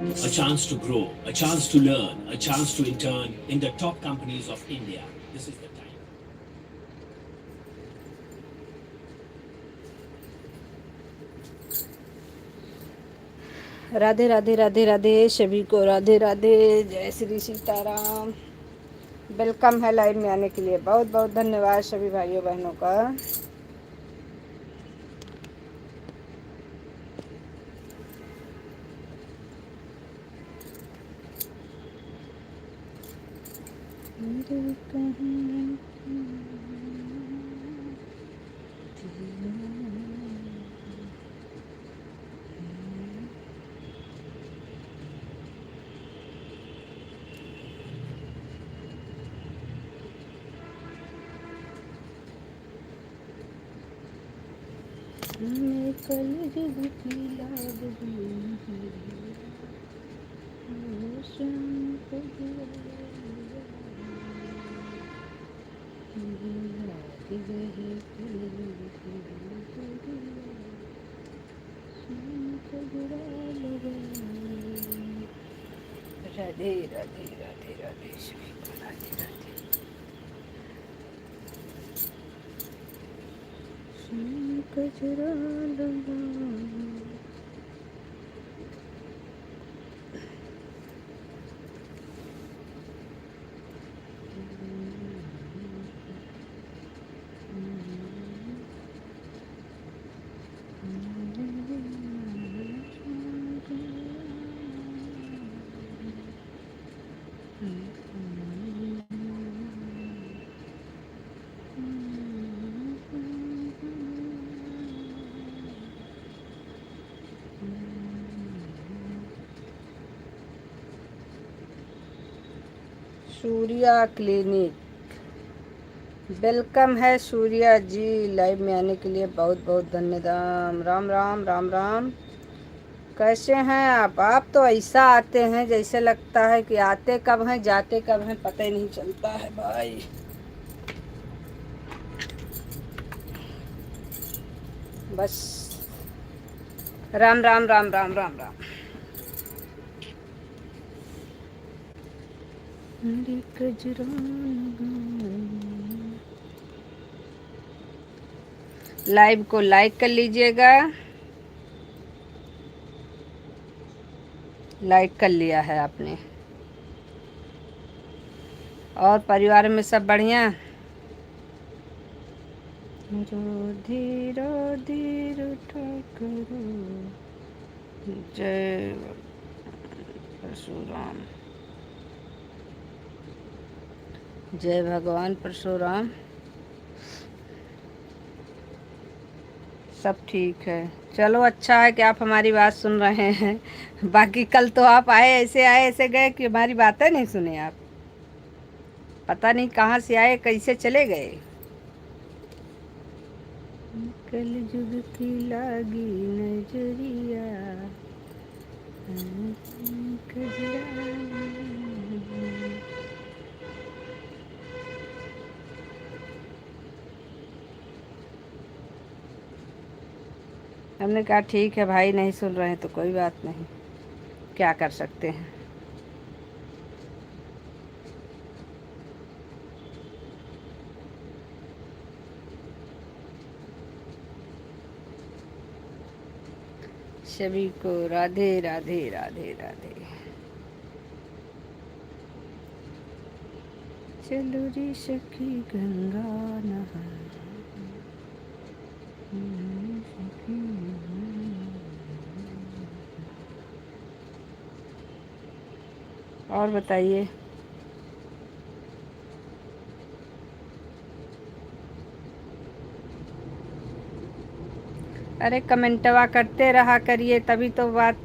A chance to grow, a chance to learn, a chance to intern in the top companies of India. This is the time. Radhe Radhe Radhe Radhe सभी को राधे राधे। जय Shri Sitaram. Welcome है live में आने के लिए। बहुत बहुत धन्यवाद सभी भाइयों बहनों का। मैं कल जब की लाग राधे राधे राधे राधे सभी को राधे राधे। कजरा लगा सूर्या क्लिनिक। वेलकम है सूर्या जी लाइव में आने के लिए। बहुत बहुत धन्यवाद। राम राम राम राम। कैसे हैं आप तो ऐसा आते हैं जैसे लगता है कि आते कब हैं जाते कब हैं पता ही नहीं चलता है भाई। बस राम राम राम राम राम राम। लाइव को लाइक कर लीजिएगा। लाइक कर लिया है आपने। और परिवार में सब बढ़िया। धीरो धीरो ठकरो। जय परशुराम। जय भगवान परशुराम। सब ठीक है। चलो अच्छा है कि आप हमारी बात सुन रहे हैं। बाकी कल तो आप आए ऐसे गए कि हमारी बातें नहीं सुने आप। पता नहीं कहाँ से आए कैसे चले गए। कल जुग की लागी नजरिया। हमने कहा ठीक है भाई नहीं सुन रहे हैं तो कोई बात नहीं, क्या कर सकते हैं। सभी को राधे राधे राधे राधे। चलो रे सखी गंगा नहा। और बताइए। अरे कमेंटवा करते रहा करिए तभी तो बात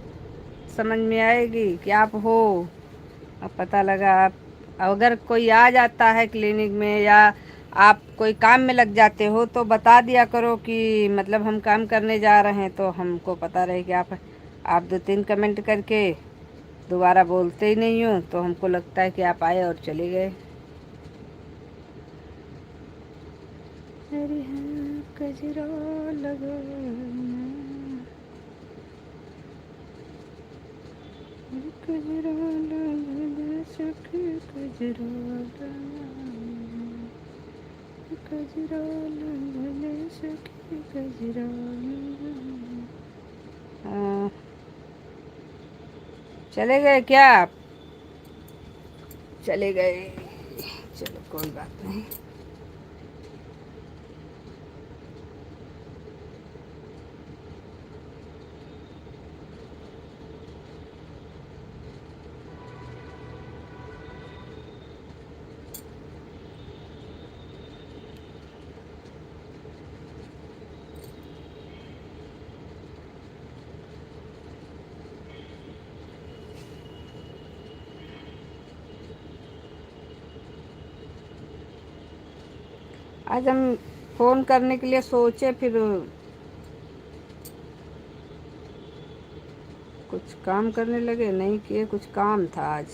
समझ में आएगी कि आप हो। अब पता लगा आप अगर कोई आ जाता है क्लिनिक में या आप कोई काम में लग जाते हो तो बता दिया करो कि मतलब हम काम करने जा रहे हैं, तो हमको पता रहे कि आप 2-3 कमेंट करके दोबारा बोलते ही नहीं हो तो हमको लगता है कि आप आए और चले गए। अरे हाँ कजरा लगा। कजरा लाल सखी कजरा कजरा लाल सखी कजरा। चले गए क्या आप? चले गए, चलो कोई बात नहीं। आज हम फ़ोन करने के लिए सोचे, फिर कुछ काम करने लगे, नहीं किए। कुछ काम था आज।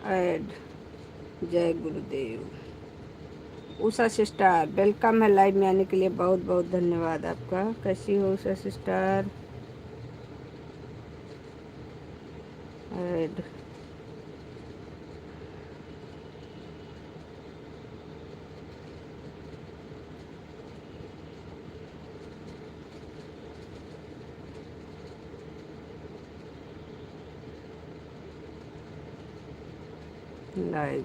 ऐड जय गुरुदेव। उषा सिस्टर वेलकम है लाइव में आने के लिए, बहुत बहुत धन्यवाद आपका। कैसी हो Usha sister? Add live.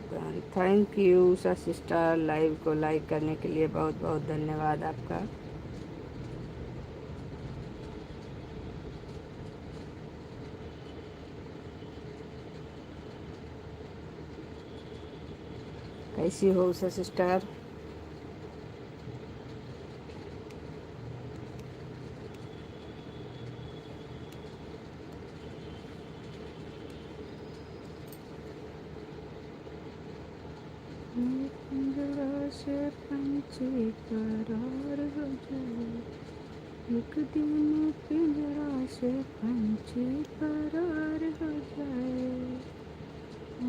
Thank you Usha sister, live को लाइक करने के लिए बहुत बहुत धन्यवाद आपका। कैसी हो उषा सिस्टर? से पंछी करार हो जाए, एक दिन पिंजरा से पंछी करार हो जाए,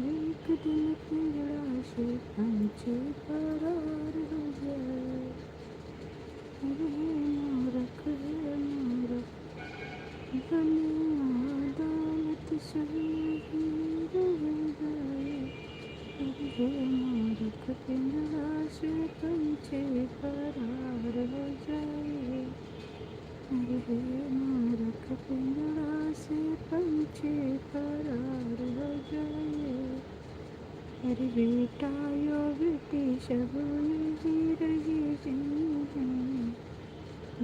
एक दिन पिंजरा से पंछी करार हो जाए। मूरख है मूरख, दुनिया दौलत सही रह जाए। मूरख पिंजरा से पंछी फरार हो जाए, मूरख पिंजरा से पंछी फरार हो जाए। अरे बेटा यो बेटी सब यही रही जिंदगी,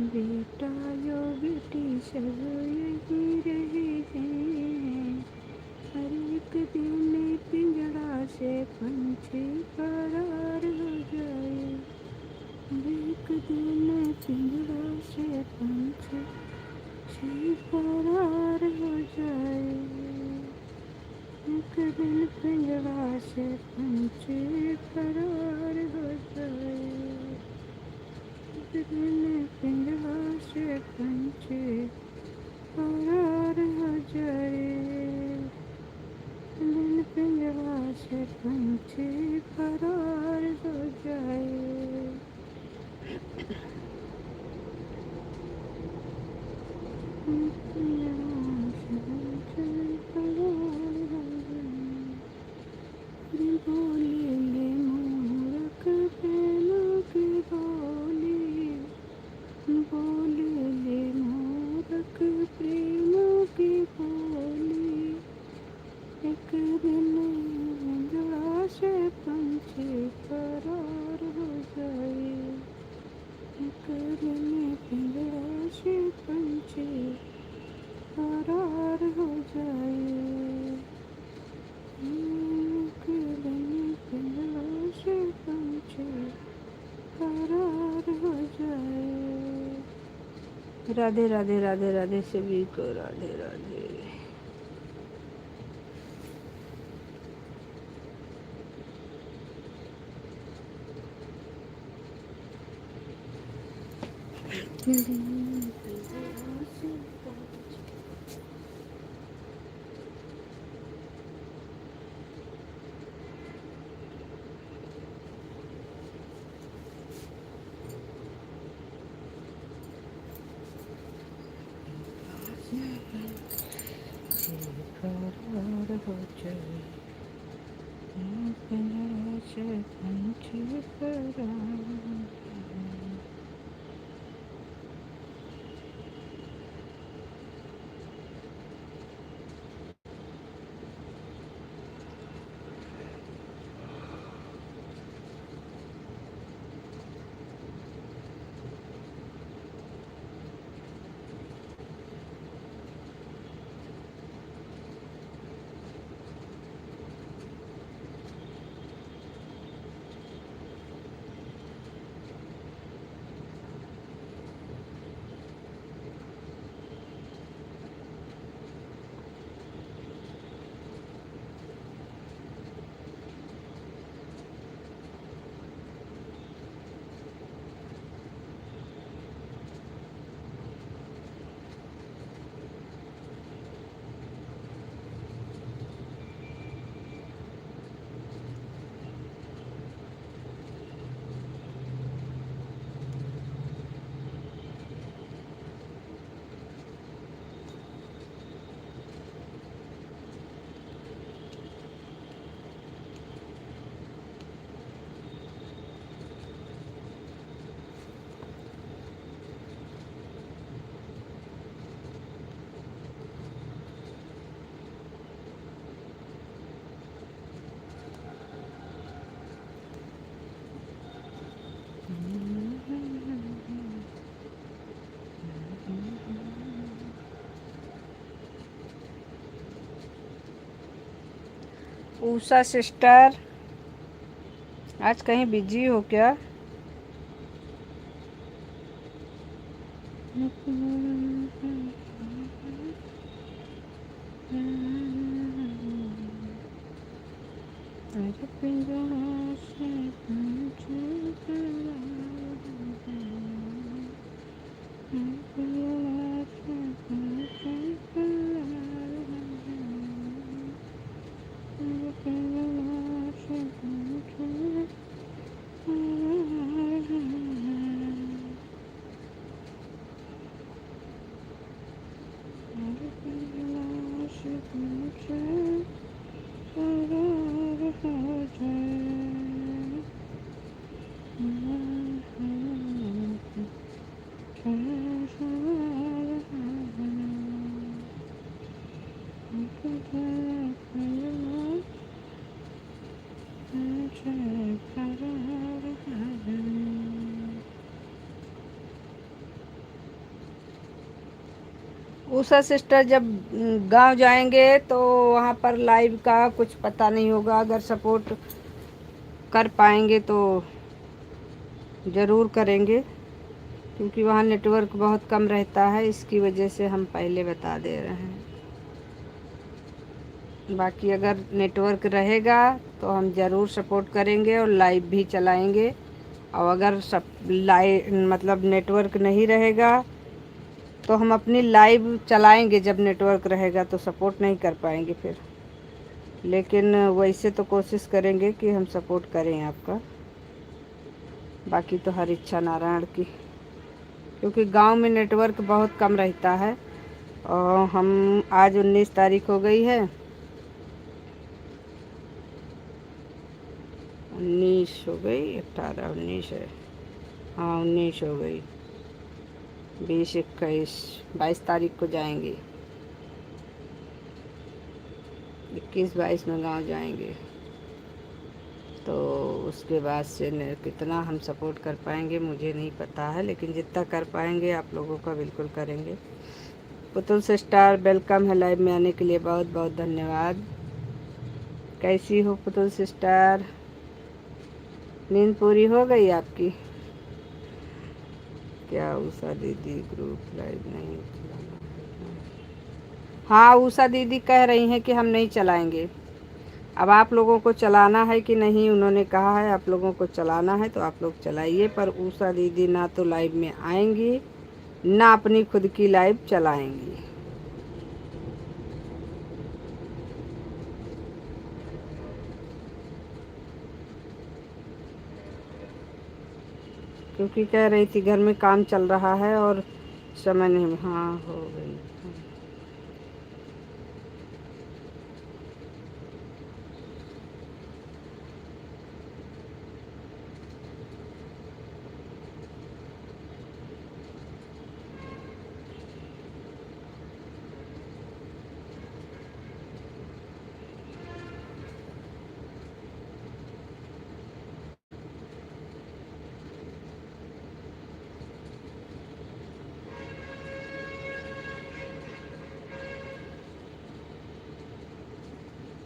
बेटा यो बेटी सब यही रही जिंदगी। हर एक दिन पिंजरा से पंछी फरार हो जाए, हर एक दिन पिंजरा से पंछी फरार हो जाए। पिंजरा से पंछी फरार हो जाए, बिन पिंजरा से पंछी फरार हो जाए। बिन पिंजरा से पंछी फरार हो जाए। बोले ले मोरक प्रेम की बोली, बोले ले मोरक प्रेम की बोली, एक दिन पिंजरा से पंछी फरार हो जाए, एक दिन पिंजरा से पंछी फरार हो जाए, एक दिन पिंजरा से पंछी फरार हो जाए। राधे राधे राधे राधे सभी को राधे राधे। फरार हो जाए, पिंजरा से पंछी फरार हो जाए। उषा सिस्टर आज कहीं बिजी हो क्या? उषा सिस्टर जब गांव जाएंगे तो वहाँ पर लाइव का कुछ पता नहीं होगा। अगर सपोर्ट कर पाएंगे तो ज़रूर करेंगे, क्योंकि वहाँ नेटवर्क बहुत कम रहता है, इसकी वजह से हम पहले बता दे रहे हैं। बाकी अगर नेटवर्क रहेगा तो हम ज़रूर सपोर्ट करेंगे और लाइव भी चलाएंगे। और अगर सब मतलब नेटवर्क नहीं रहेगा तो हम अपनी लाइव चलाएंगे, जब नेटवर्क रहेगा तो सपोर्ट नहीं कर पाएंगे फिर। लेकिन वैसे तो कोशिश करेंगे कि हम सपोर्ट करें आपका, बाकी तो हर इच्छा नारायण की। क्योंकि गांव में नेटवर्क बहुत कम रहता है, और हम आज 19 तारीख हो गई है, 19 हो गई, 18 19 है, हाँ 19 हो गई, 20 21 22 तारीख को जाएंगे, 21 22 में गांव जाएंगे। तो उसके बाद से कितना हम सपोर्ट कर पाएंगे मुझे नहीं पता है, लेकिन जितना कर पाएंगे आप लोगों का बिल्कुल करेंगे। पुतुल सिस्टर वेलकम है लाइव में आने के लिए, बहुत बहुत धन्यवाद। कैसी हो पुतुल सिस्टर, नींद पूरी हो गई आपकी? क्या उषा दीदी ग्रुप लाइव नहीं चलाना है? हाँ उषा दीदी कह रही हैं कि हम नहीं चलाएंगे। अब आप लोगों को चलाना है कि नहीं, उन्होंने कहा है आप लोगों को चलाना है तो आप लोग चलाइए, पर उषा दीदी ना तो लाइव में आएंगी ना अपनी खुद की लाइव चलाएंगी। क्योंकि कह रही थी घर में काम चल रहा है और समय नहीं। हाँ हो गई।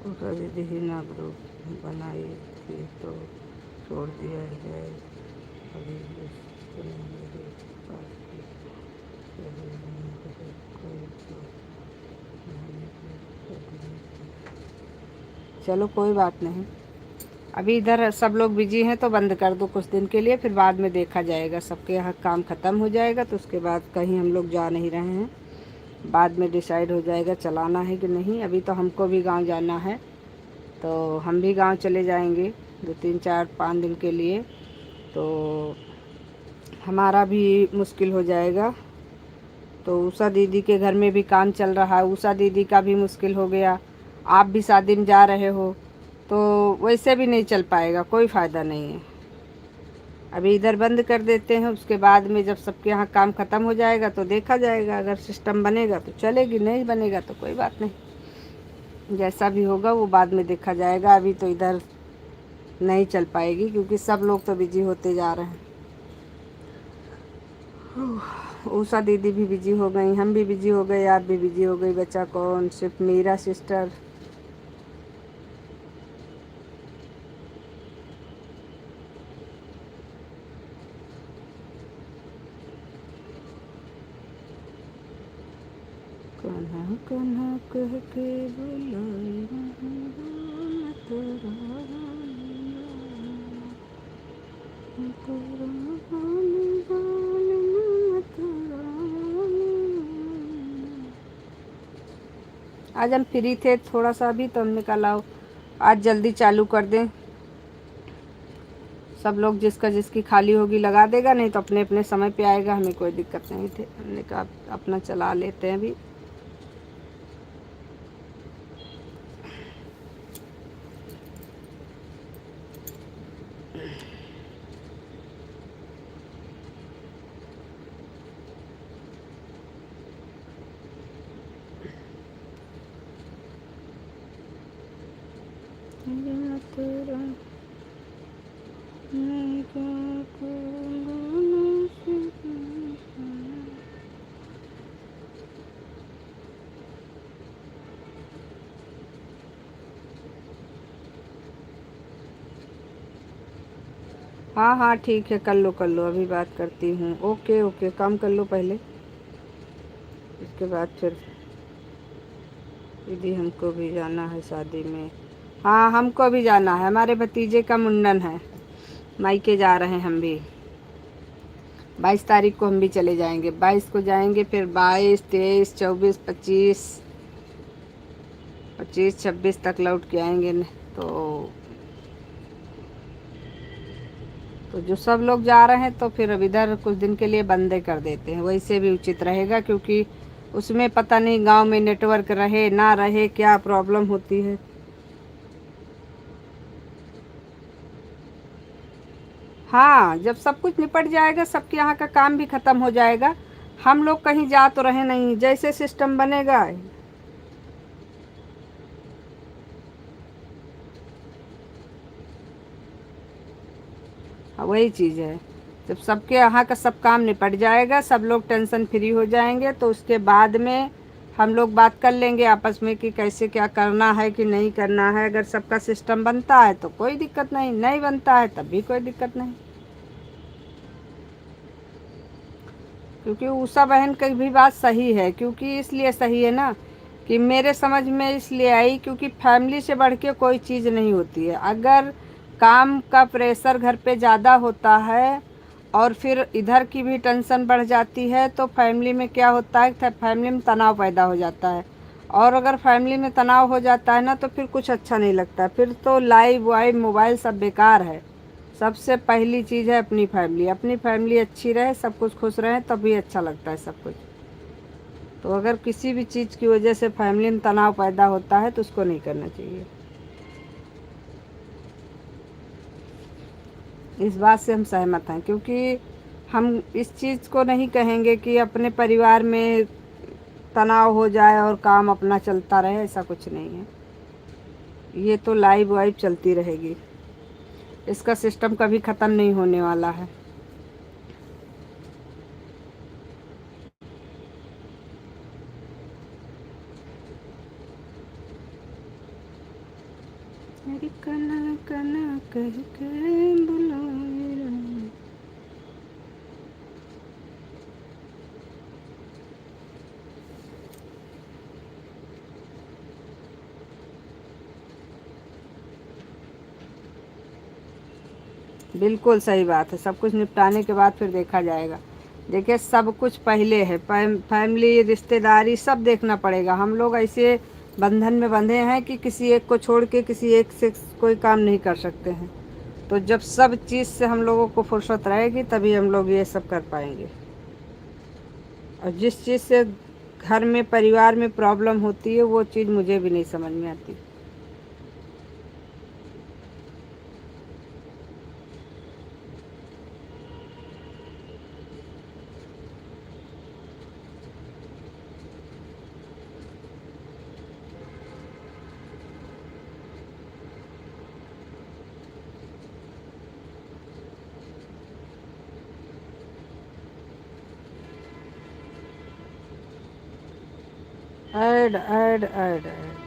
उषा दीदी ही ना ग्रुप बनाई थी तो छोड़ दिया है, अभी उसको मेरे पास चलो कोई बात नहीं। अभी इधर सब लोग बिजी हैं तो बंद कर दो कुछ दिन के लिए, फिर बाद में देखा जाएगा। सबके यहाँ काम ख़त्म हो जाएगा तो उसके बाद कहीं हम लोग जा नहीं रहे हैं, बाद में डिसाइड हो जाएगा चलाना है कि नहीं। अभी तो हमको भी गांव जाना है तो हम भी गांव चले जाएंगे 2 3 4 5 दिन के लिए, तो हमारा भी मुश्किल हो जाएगा। तो उषा दीदी के घर में भी काम चल रहा है, उषा दीदी का भी मुश्किल हो गया। आप भी शादी में जा रहे हो तो वैसे भी नहीं चल पाएगा, कोई फ़ायदा नहीं है। अभी इधर बंद कर देते हैं, उसके बाद में जब सबके यहाँ काम ख़त्म हो जाएगा तो देखा जाएगा। अगर सिस्टम बनेगा तो चलेगी, नहीं बनेगा तो कोई बात नहीं, जैसा भी होगा वो बाद में देखा जाएगा। अभी तो इधर नहीं चल पाएगी क्योंकि सब लोग तो बिजी होते जा रहे हैं। उषा दीदी भी बिजी हो गई, हम भी बिजी हो गए, आप भी बिजी हो गई, बच्चा कौन? सिर्फ मीरा सिस्टर। कन्हा कन्हा कह के बुलाए आज हम फ्री थे थोड़ा सा भी, तो हमने कहा लाओ आज जल्दी चालू कर दें। सब लोग जिसका जिसकी खाली होगी लगा देगा, नहीं तो अपने अपने समय पे आएगा, हमें कोई दिक्कत नहीं थी। हमने कहा अपना चला लेते हैं अभी। हाँ हाँ ठीक है, कर लो कर लो, अभी बात करती हूँ। ओके ओके, काम कर लो पहले, इसके बाद फिर। दीदी हमको भी जाना है शादी में। हाँ हमको भी जाना है, हमारे भतीजे का मुंडन है, मायके जा रहे हैं हम भी। 22 तारीख को हम भी चले जाएंगे। 22 को जाएंगे, फिर 22, 23, 24, 25, 26 तक लौट के आएंगे न। तो जो सब लोग जा रहे हैं तो फिर अब इधर कुछ दिन के लिए बंदे कर देते हैं, वैसे भी उचित रहेगा, क्योंकि उसमें पता नहीं गांव में नेटवर्क रहे ना रहे, क्या प्रॉब्लम होती है। हाँ, जब सब कुछ निपट जाएगा, सबके यहाँ का काम भी खत्म हो जाएगा, हम लोग कहीं जा तो रहे नहीं, जैसे सिस्टम बनेगा। हाँ, वही चीज़ है। जब सबके यहाँ का सब काम निपट जाएगा, सब लोग टेंशन फ्री हो जाएंगे, तो उसके बाद में हम लोग बात कर लेंगे आपस में कि कैसे क्या करना है कि नहीं करना है। अगर सबका सिस्टम बनता है तो कोई दिक्कत नहीं, नहीं बनता है तब भी कोई दिक्कत नहीं। क्योंकि उषा बहन की भी बात सही है, क्योंकि इसलिए सही है ना कि मेरे समझ में इसलिए आई, क्योंकि फैमिली से बढ़ के कोई चीज़ नहीं होती है। अगर काम का प्रेशर घर पे ज़्यादा होता है और फिर इधर की भी टेंशन बढ़ जाती है, तो फैमिली में क्या होता है, फैमिली में तनाव पैदा हो जाता है। और अगर फैमिली में तनाव हो जाता है ना, तो फिर कुछ अच्छा नहीं लगता, फिर तो लाइव वाइव मोबाइल सब बेकार है। सबसे पहली चीज़ है अपनी फैमिली। अपनी फैमिली अच्छी रहे, सब कुछ खुश रहे, तभी अच्छा लगता है सब कुछ। तो अगर किसी भी चीज़ की वजह से फैमिली में तनाव पैदा होता है तो उसको नहीं करना चाहिए। इस बात से हम सहमत हैं, क्योंकि हम इस चीज़ को नहीं कहेंगे कि अपने परिवार में तनाव हो जाए और काम अपना चलता रहे, ऐसा कुछ नहीं है। ये तो लाइव वाइव चलती रहेगी, इसका सिस्टम कभी ख़त्म नहीं होने वाला है। मेरी कना कना कह के बुलाए राम। बिल्कुल सही बात है। सब कुछ निपटाने के बाद फिर देखा जाएगा। देखिए, सब कुछ पहले है, फैमिली रिश्तेदारी सब देखना पड़ेगा। हम लोग ऐसे बंधन में बंधे हैं कि किसी एक को छोड़ के किसी एक से कोई काम नहीं कर सकते हैं। तो जब सब चीज़ से हम लोगों को फुर्सत रहेगी, तभी हम लोग ये सब कर पाएंगे। और जिस चीज़ से घर में परिवार में प्रॉब्लम होती है, वो चीज़ मुझे भी नहीं समझ में आती। Add add add add.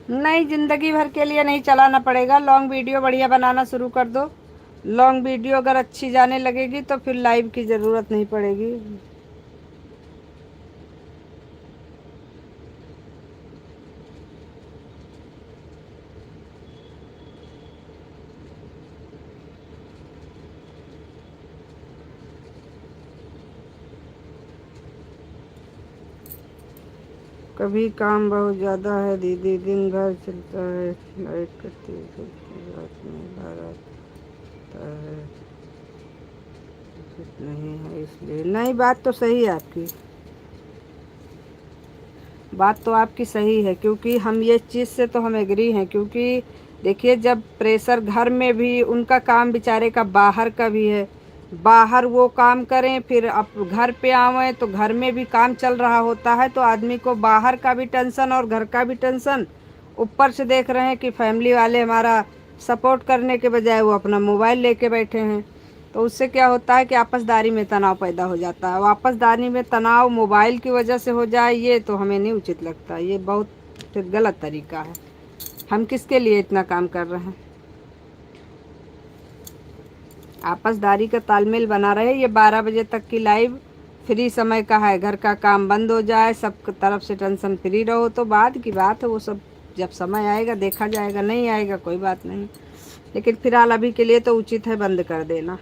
नहीं, ज़िंदगी भर के लिए नहीं चलाना पड़ेगा। लॉन्ग वीडियो बढ़िया बनाना शुरू कर दो। लॉन्ग वीडियो अगर अच्छी जाने लगेगी तो फिर लाइव की ज़रूरत नहीं पड़ेगी। कभी काम बहुत ज़्यादा है दीदी, दिन भर चलता है, लाइट करती है, रात में बाहर आता है, कुछ नहीं है इसलिए। नहीं, बात तो सही है आपकी, बात तो आपकी सही है, क्योंकि हम ये चीज़ से तो हम एग्री हैं। क्योंकि देखिए, जब प्रेशर घर में भी, उनका काम बेचारे का बाहर का भी है, बाहर वो काम करें, फिर अब घर पे आवें तो घर में भी काम चल रहा होता है, तो आदमी को बाहर का भी टेंशन और घर का भी टेंशन। ऊपर से देख रहे हैं कि फैमिली वाले हमारा सपोर्ट करने के बजाय वो अपना मोबाइल लेके बैठे हैं। तो उससे क्या होता है कि आपसदारी में तनाव पैदा हो जाता है। और आपसदारी में तनाव मोबाइल की वजह से हो जाए, ये तो हमें नहीं उचित लगता। ये बहुत फिर गलत तरीका है। हम किसके लिए इतना काम कर रहे हैं? आपसदारी का तालमेल बना रहे। ये 12 बजे तक की लाइव फ्री समय का है। घर का काम बंद हो जाए, सब तरफ से टेंशन फ्री रहो, तो बाद की बात है। वो सब जब समय आएगा देखा जाएगा, नहीं आएगा कोई बात नहीं। लेकिन फिलहाल अभी के लिए तो उचित है बंद कर देना।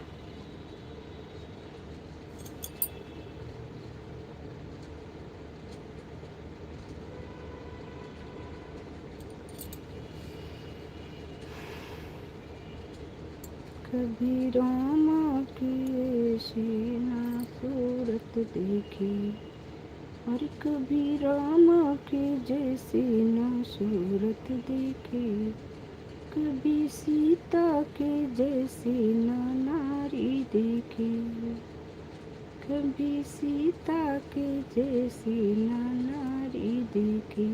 कभी रामा की ऐसी ना सूरत देखी, और कभी रामा की जैसी ना सूरत देखी, कभी सीता के जैसी ना नारी देखी, कभी सीता के जैसी ना नारी देखी।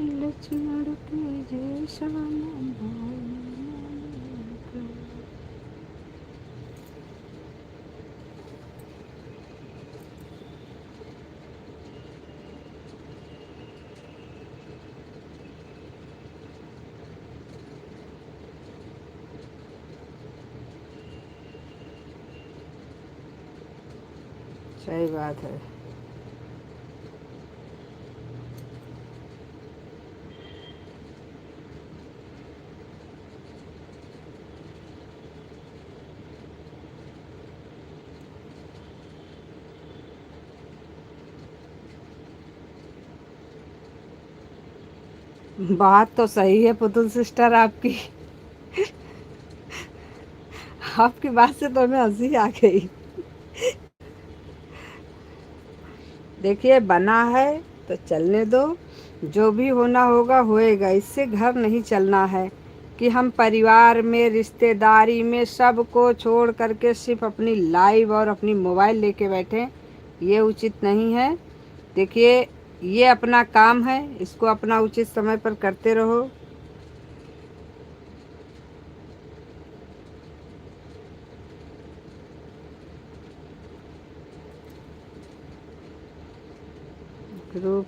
लक्ष्मण के जैसा ना भाई। सही बात है। बात तो सही है पुतुल सिस्टर आपकी। आपकी बात से तो हमें हंसी आ गई। देखिए, बना है तो चलने दो। जो भी होना होगा होएगा। इससे घर नहीं चलना है कि हम परिवार में, रिश्तेदारी में सबको छोड़ करके सिर्फ अपनी लाइव और अपनी मोबाइल लेके बैठें। ये उचित नहीं है। देखिए, ये अपना काम है, इसको अपना उचित समय पर करते रहो। ग्रुप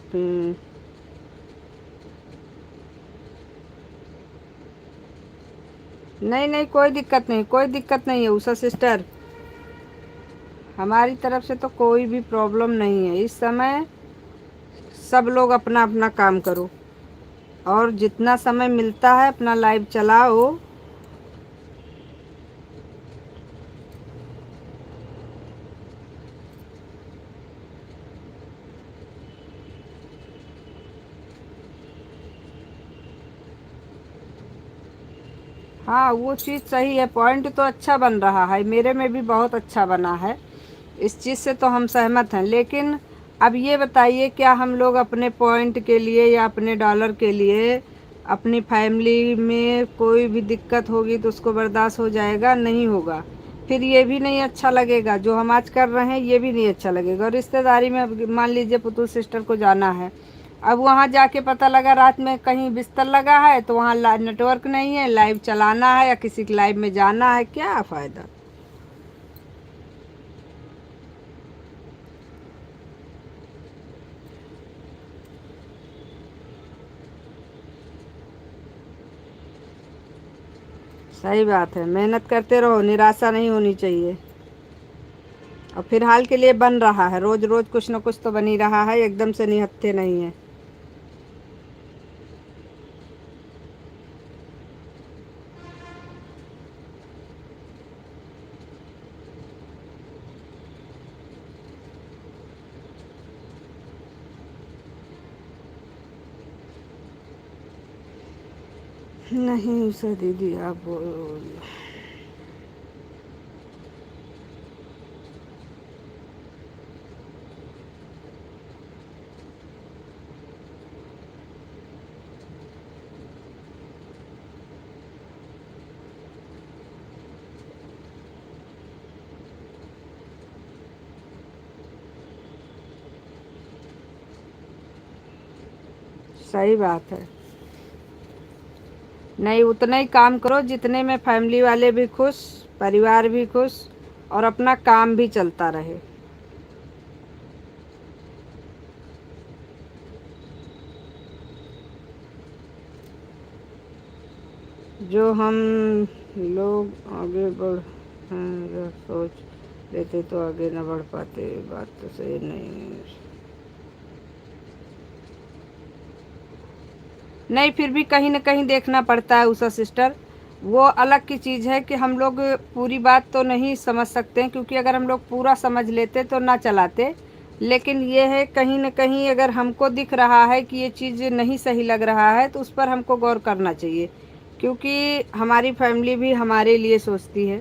नहीं नहीं, कोई दिक्कत नहीं, कोई दिक्कत नहीं है उषा सिस्टर। हमारी तरफ से तो कोई भी प्रॉब्लम नहीं है। इस समय सब लोग अपना अपना काम करो, और जितना समय मिलता है अपना लाइव चलाओ। हाँ, वो चीज़ सही है। पॉइंट तो अच्छा बन रहा है, मेरे में भी बहुत अच्छा बना है। इस चीज़ से तो हम सहमत हैं। लेकिन अब ये बताइए, क्या हम लोग अपने पॉइंट के लिए या अपने डॉलर के लिए अपनी फैमिली में कोई भी दिक्कत होगी तो उसको बर्दाश्त हो जाएगा? नहीं होगा। फिर ये भी नहीं अच्छा लगेगा, जो हम आज कर रहे हैं ये भी नहीं अच्छा लगेगा। और रिश्तेदारी में अब मान लीजिए पुतुल सिस्टर को जाना है, अब वहाँ जाके पता लगा रात में कहीं बिस्तर लगा है तो वहाँ नेटवर्क नहीं है, लाइव चलाना है या किसी की लाइव में जाना है, क्या फ़ायदा? सही बात है। मेहनत करते रहो, निराशा नहीं होनी चाहिए। और फिलहाल के लिए बन रहा है, रोज रोज कुछ न कुछ तो बन ही रहा है, एकदम से निहत्थे नहीं है। नहीं उषा दीदी, आप बोलो। सही बात है। नहीं, उतना ही काम करो जितने में फैमिली वाले भी खुश, परिवार भी खुश और अपना काम भी चलता रहे। जो हम लोग आगे बढ़ सोच लेते तो आगे न बढ़ पाते। बात तो सही नहीं, फिर भी कहीं न कहीं देखना पड़ता है उषा सिस्टर। वो अलग की चीज़ है कि हम लोग पूरी बात तो नहीं समझ सकते हैं, क्योंकि अगर हम लोग पूरा समझ लेते तो ना चलाते। लेकिन ये है कहीं न कहीं अगर हमको दिख रहा है कि ये चीज़ नहीं सही लग रहा है तो उस पर हमको गौर करना चाहिए, क्योंकि हमारी फैमिली भी हमारे लिए सोचती है।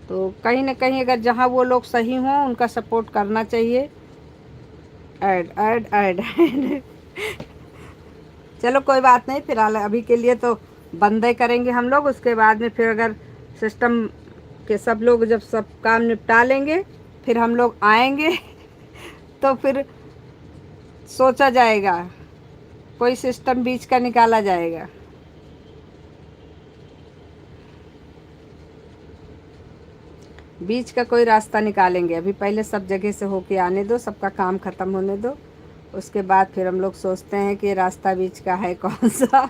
तो कहीं न कहीं अगर जहाँ वो लोग सही हों उनका सपोर्ट करना चाहिए। ऐड ऐड ऐड ऐड चलो कोई बात नहीं, फिलहाल अभी के लिए तो बंद ही करेंगे हम लोग। उसके बाद में फिर अगर सिस्टम के सब लोग जब सब काम निपटा लेंगे फिर हम लोग आएंगे तो फिर सोचा जाएगा, कोई सिस्टम बीच का निकाला जाएगा। बीच का कोई रास्ता निकालेंगे। अभी पहले सब जगह से होके आने दो, सबका काम ख़त्म होने दो, उसके बाद फिर हम लोग सोचते हैं कि रास्ता बीच का है कौन सा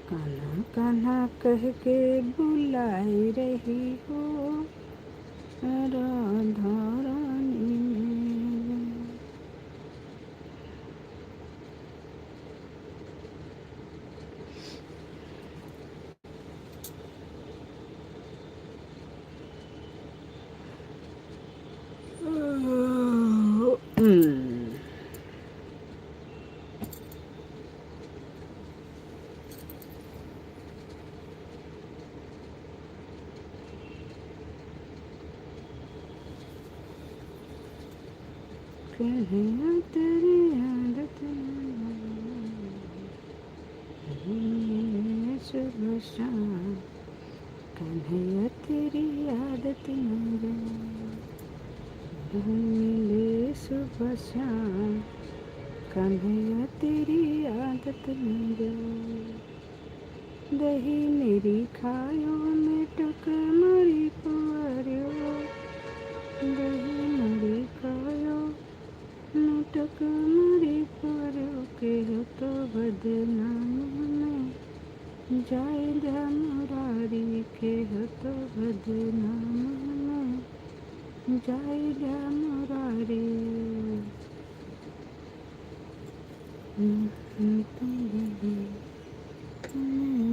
कान्हा कान्हा कह के बुलाई रही हो राधा रानी मेरी। कन्हैया तेरी आदत में सुबह शाम, कन्हैया तेरी आदत मिले सुबह शाम, कन्हैया तेरी आदत मिले। दही मेरी खायो मेटक मरी पुअरियो, दही मेरी खायो मेटक मरी पुअरियो, के हो तो बदनाम में जाए जा मुरारी, के हो तो बदनाम में जाए जा मुरारी।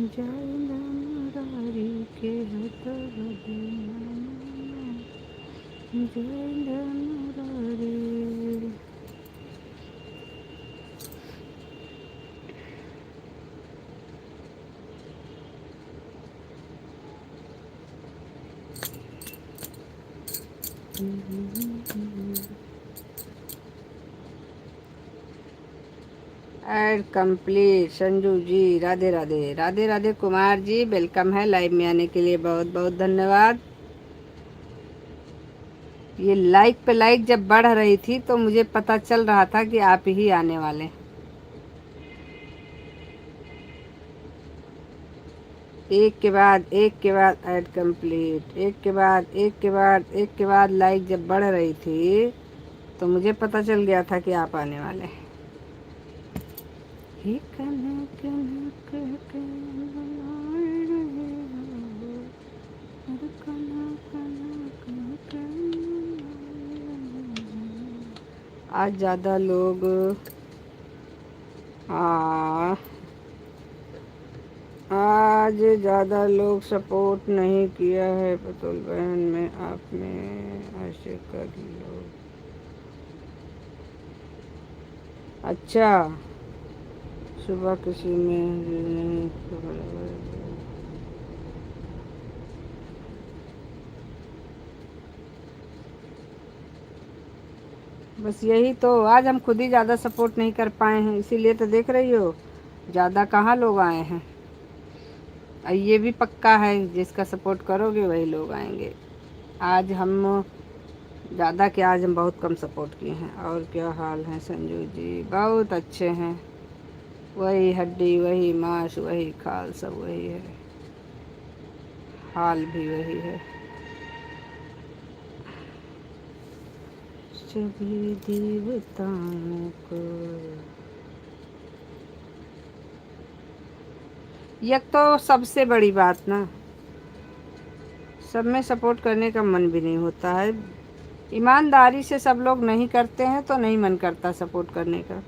जाए जा मुरारी, के हो तो बदनाम में जाए जा Murari. Add complete. Sanju ji Radhe Radhe. Radhe Radhe Kumar ji, welcome है लाइव में आने के लिए, बहुत बहुत धन्यवाद। ये लाइक पे लाइक जब बढ़ रही थी तो मुझे पता चल रहा था कि आप ही आने वाले। एक के बाद ऐड कंप्लीट, एक के बाद लाइक जब बढ़ रही थी तो मुझे पता चल गया था कि आप आने वाले। ही कन्हा कन्हा कह के बुलाए रहे हो, हर कन्हा कन्हा कह के बुलाए रहे हो। आज ज़्यादा लोग आज ज़्यादा लोग सपोर्ट नहीं किया है पतुल बहन में, आपने ऐसे कर लो। अच्छा, सुबह किसी में नहीं बस यही तो, आज हम खुद ही ज़्यादा सपोर्ट नहीं कर पाए हैं, इसीलिए तो देख रही हो ज़्यादा कहाँ लोग आए हैं। और ये भी पक्का है जिसका सपोर्ट करोगे वही लोग आएंगे। आज हम ज़्यादा क्या, आज हम बहुत कम सपोर्ट किए हैं। और क्या हाल है संजू जी? बहुत अच्छे हैं। वही हड्डी वही मांस वही खाल सब वही है, हाल भी वही है। सभी देवताओं को एक तो सबसे बड़ी बात ना, सब में सपोर्ट करने का मन भी नहीं होता है। ईमानदारी से सब लोग नहीं करते हैं तो नहीं मन करता सपोर्ट करने का।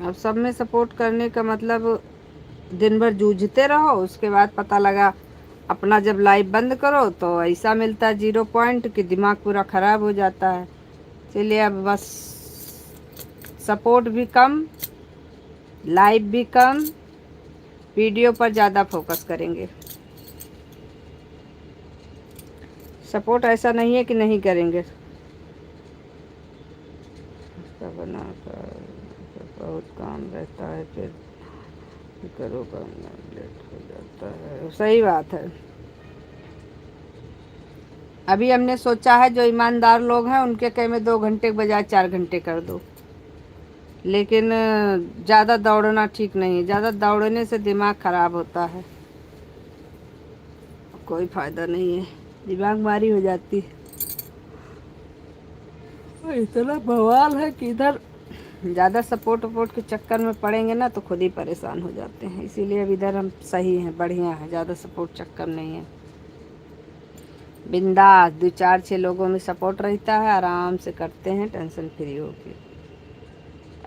अब सब में सपोर्ट करने का मतलब दिन भर जूझते रहो, उसके बाद पता लगा अपना जब लाइव बंद करो तो ऐसा मिलता है 0 पॉइंट कि दिमाग पूरा ख़राब हो जाता है। इसलिए अब बस सपोर्ट भी कम, लाइव भी कम, वीडियो पर ज़्यादा फोकस करेंगे। सपोर्ट ऐसा नहीं है कि नहीं करेंगे, बना कर बहुत काम रहता है, फिर करो काम लेट हो जाता है। सही बात है। अभी हमने सोचा है जो ईमानदार लोग हैं उनके कहे में 2 घंटे के बजाय 4 घंटे कर दो, लेकिन ज़्यादा दौड़ना ठीक नहीं है। ज़्यादा दौड़ने से दिमाग ख़राब होता है, कोई फ़ायदा नहीं है, दिमाग मारी हो जाती है। इतना बवाल है कि इधर ज़्यादा सपोर्ट वपोर्ट के चक्कर में पड़ेंगे ना तो खुद ही परेशान हो जाते हैं। इसीलिए अब इधर हम सही हैं, बढ़िया है, ज़्यादा सपोर्ट चक्कर नहीं है। बिंदास 2-4-6 लोगों में सपोर्ट रहता है, आराम से करते हैं टेंशन फ्री होके।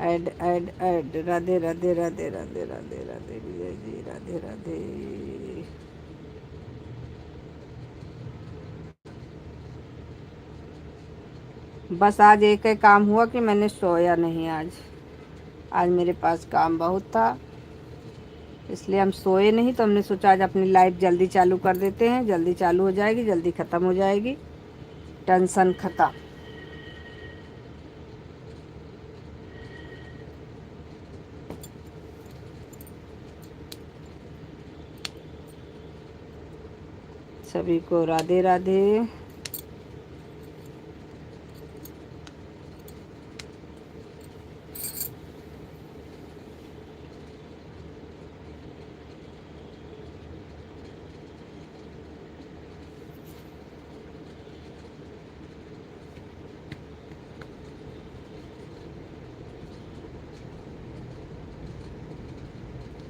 Add add add. Radhe Radhe Radhe Radhe Radhe Radhe Vijay ji, Radhe Radhe. बस आज एक ही काम हुआ कि मैंने सोया नहीं। आज मेरे पास काम बहुत था, इसलिए हम सोए नहीं। तो हमने सोचा आज अपनी लाइफ जल्दी चालू कर देते हैं, जल्दी चालू हो जाएगी, जल्दी ख़त्म हो जाएगी, टेंशन ख़त्म। सभी को Radhe Radhe.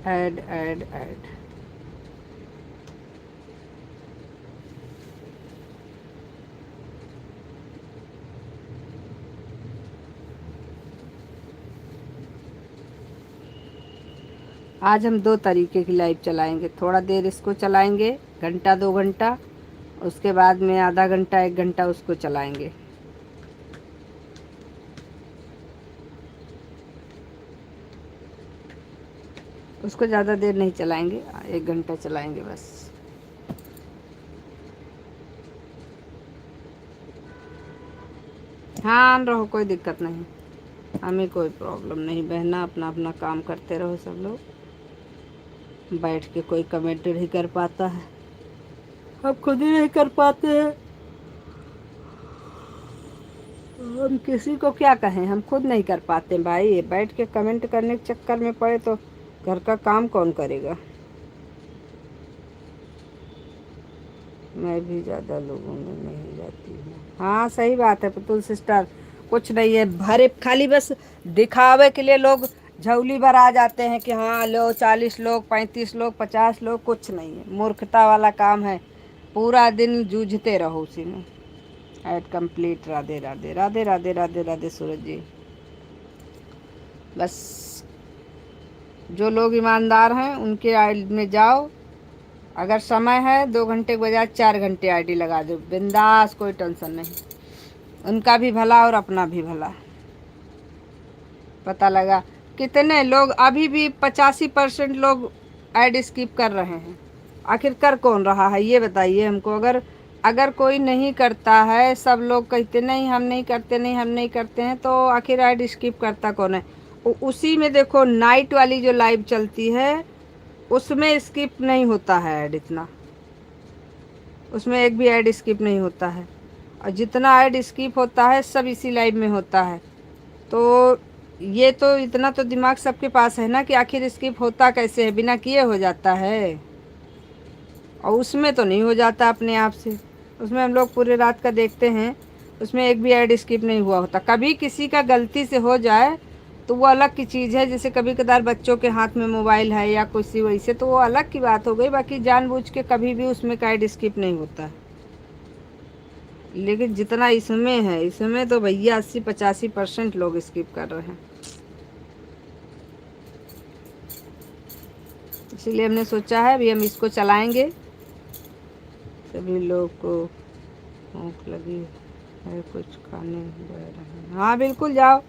Add add add. आज हम 2 तरीके की लाइव चलाएंगे। थोड़ा देर इसको चलाएंगे, घंटा 2 घंटा, उसके बाद में आधा घंटा 1 घंटा उसको चलाएंगे। उसको ज़्यादा देर नहीं चलाएंगे, 1 घंटा चलाएंगे बस। हाँ रहो, कोई दिक्कत नहीं, हमें कोई प्रॉब्लम नहीं बहना। अपना अपना काम करते रहो सब लोग। बैठ के कोई कमेंट नहीं कर पाता है, हम खुद ही नहीं कर पाते हैं। हम किसी को क्या कहें, हम खुद नहीं कर पाते भाई। बैठ के कमेंट करने के चक्कर में पड़े तो घर का काम कौन करेगा। मैं भी ज़्यादा लोगों में नहीं जाती हूँ। हाँ सही बात है पुतुल सिस्टर, कुछ नहीं है, भरे खाली बस दिखावे के लिए लोग झौली भर आ जाते हैं कि हाँ लो 40 लोग 35 लोग 50 लोग। कुछ नहीं है, मूर्खता वाला काम है। पूरा दिन जूझते रहो उसी में। Add complete. राधे राधे राधे राधे राधे राधे सूरज जी। बस जो लोग ईमानदार हैं उनके आईडी में जाओ, अगर समय है 2 घंटे के बजाय 4 घंटे आईडी लगा दो, बिंदास, कोई टेंशन नहीं। उनका भी भला और अपना भी भला। पता लगा कितने लोग अभी भी 85% लोग ऐड स्किप कर रहे हैं। आखिर कर कौन रहा है ये बताइए हमको। अगर अगर कोई नहीं करता है, सब लोग कहते नहीं हम नहीं करते, नहीं हम नहीं करते हैं, तो आखिर ऐड स्किप करता कौन है? उसी में देखो नाइट वाली जो लाइव चलती है उसमें स्किप नहीं होता है ऐड इतना, उसमें एक भी ऐड स्किप नहीं होता है। और जितना ऐड स्किप होता है सब इसी लाइव में होता है। तो ये तो इतना तो दिमाग सबके पास है ना कि आखिर स्किप होता कैसे है, बिना किए हो जाता है। और उसमें तो नहीं हो जाता अपने आप से, उसमें हम लोग पूरे रात का देखते हैं, उसमें एक भी ऐड स्किप नहीं हुआ होता। कभी किसी का गलती से हो जाए तो वो अलग की चीज़ है, जैसे कभी कदार बच्चों के हाथ में मोबाइल है या किसी वजह से, तो वो अलग की बात हो गई। बाकी जानबूझ के कभी भी उसमें का ऐड स्किप नहीं होता है। लेकिन जितना इसमें है, इसमें तो भैया 80-85% लोग स्किप कर रहे हैं। इसीलिए हमने सोचा है अभी हम इसको चलाएंगे। सभी लोग को भूख लगी है, कुछ खाने जा रहे हैं। हाँ बिल्कुल, जाओ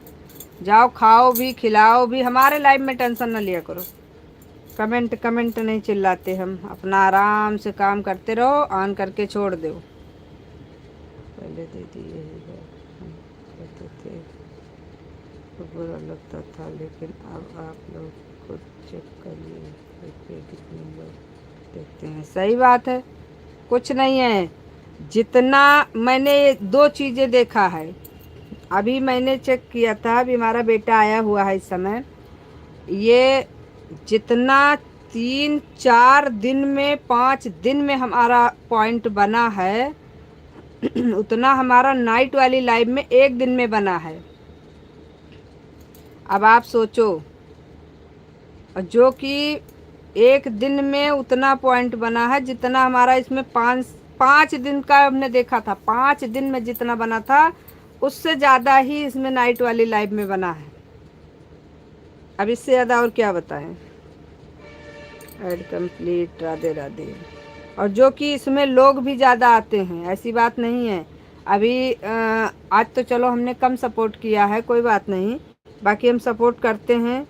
जाओ, खाओ भी खिलाओ भी। हमारे लाइफ में टेंशन न लिया करो। कमेंट कमेंट नहीं चिल्लाते हम, अपना आराम से काम करते रहो, ऑन करके छोड़ दो। पहले दीदी यही बात हम कहते थे तो बुरा लगता था, लेकिन अब आप लोग खुद चेक करिए कितने लोग देखते हैं। सही बात है, कुछ नहीं है। जितना मैंने 2 चीज़ें देखा है, अभी मैंने चेक किया था, अभी हमारा बेटा आया हुआ है इस समय, ये जितना 3-4 दिन में 5 दिन में हमारा पॉइंट बना है उतना हमारा नाइट वाली लाइव में 1 दिन में बना है। अब आप सोचो, जो कि 1 दिन में उतना पॉइंट बना है जितना हमारा इसमें 5 दिन का हमने देखा था, 5 दिन में जितना बना था उससे ज़्यादा ही इसमें नाइट वाली लाइव में बना है। अब इससे ज़्यादा और क्या बताएं। Add complete, Radhe Radhe. और जो कि इसमें लोग भी ज़्यादा आते हैं, ऐसी बात नहीं है। अभी आज तो चलो हमने कम सपोर्ट किया है, कोई बात नहीं, बाकी हम सपोर्ट करते हैं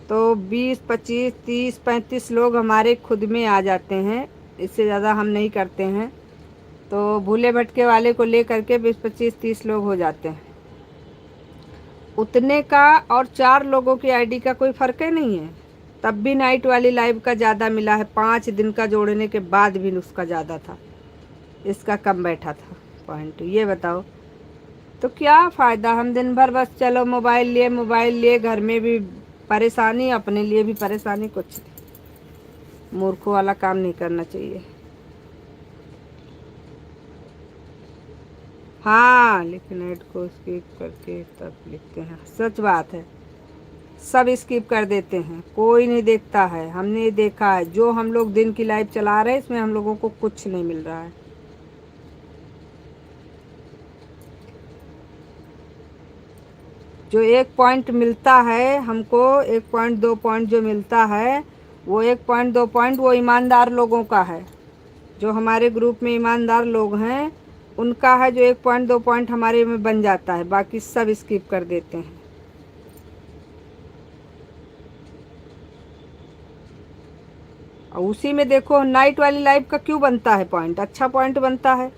तो 20, 25, 30, 35 लोग हमारे खुद में आ जाते हैं, इससे ज़्यादा हम नहीं करते हैं। तो भूले भटके वाले को ले करके 20, 25, 30 लोग हो जाते हैं। उतने का और 4 लोगों की आईडी का कोई फ़र्क ही नहीं है। तब भी नाइट वाली लाइव का ज़्यादा मिला है, 5 दिन का जोड़ने के बाद भी उसका ज़्यादा था, इसका कम बैठा था पॉइंट। ये बताओ तो क्या फ़ायदा। हम दिन भर बस चलो मोबाइल लिए घर में भी परेशानी, अपने लिए भी परेशानी, कुछ नहीं। मूर्खों वाला काम नहीं करना चाहिए। हाँ, लेकिन ऐड को स्किप करके तब लिखते हैं, सच बात है। सब स्किप कर देते हैं, कोई नहीं देखता है। हमने देखा है, जो हम लोग दिन की लाइव चला रहे हैं इसमें हम लोगों को कुछ नहीं मिल रहा है। जो 1 पॉइंट मिलता है हमको, 1 पॉइंट 2 पॉइंट जो मिलता है, वो 1 पॉइंट 2 पॉइंट वो ईमानदार लोगों का है। जो हमारे ग्रुप में ईमानदार लोग हैं उनका है, जो 1 पॉइंट 2 पॉइंट हमारे में बन जाता है, बाकी सब स्किप कर देते हैं। और उसी में देखो नाइट वाली लाइव का क्यों बनता है पॉइंट, अच्छा पॉइंट बनता है,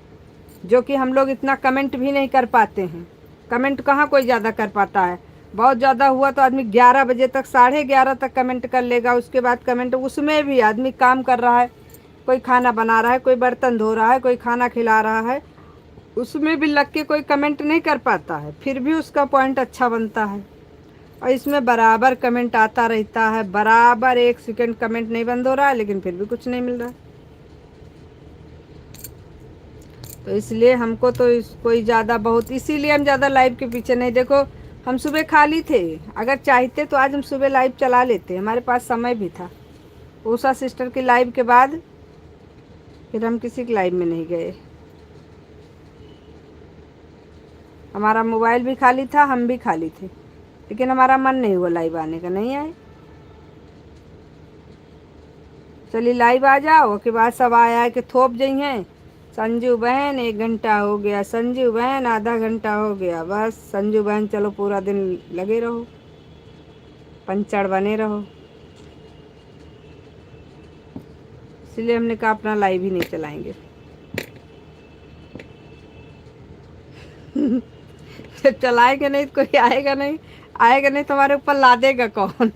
जो कि हम लोग इतना कमेंट भी नहीं कर पाते हैं। कमेंट कहाँ कोई ज़्यादा कर पाता है, बहुत ज़्यादा हुआ तो आदमी 11 बजे तक, 11:30 तक कमेंट कर लेगा। उसके बाद कमेंट, उसमें भी आदमी काम कर रहा है, कोई खाना बना रहा है, कोई बर्तन धो रहा है, कोई खाना खिला रहा है, उसमें भी लग के कोई कमेंट नहीं कर पाता है, फिर भी उसका पॉइंट अच्छा बनता है। और इसमें बराबर कमेंट आता रहता है, बराबर 1 सेकंड कमेंट नहीं बंद हो रहा है, लेकिन फिर भी कुछ नहीं मिल रहा है। तो इसलिए हमको तो कोई ज़्यादा बहुत, इसीलिए हम ज़्यादा लाइव के पीछे नहीं। देखो हम सुबह खाली थे, अगर चाहते तो आज हम सुबह लाइव चला लेते, हमारे पास समय भी था। उषा सिस्टर की लाइव के बाद फिर हम किसी की लाइव में नहीं गए। हमारा मोबाइल भी खाली था, हम भी खाली थे, लेकिन हमारा मन नहीं हुआ लाइव आने का, नहीं आए। चलिए लाइव आ जाओ, के बाद सब आया कि थोप जाइ हैं। संजू बहन 1 घंटा हो गया, संजू बहन आधा घंटा हो गया, बस संजू बहन चलो पूरा दिन लगे रहो, पंचड़ बने रहो। इसलिए हमने कहा अपना लाइव ही नहीं चलाएंगे। जब चलाएंगे नहीं तो कोई आएगा नहीं, आएगा नहीं तो हमारे ऊपर लादेगा कौन।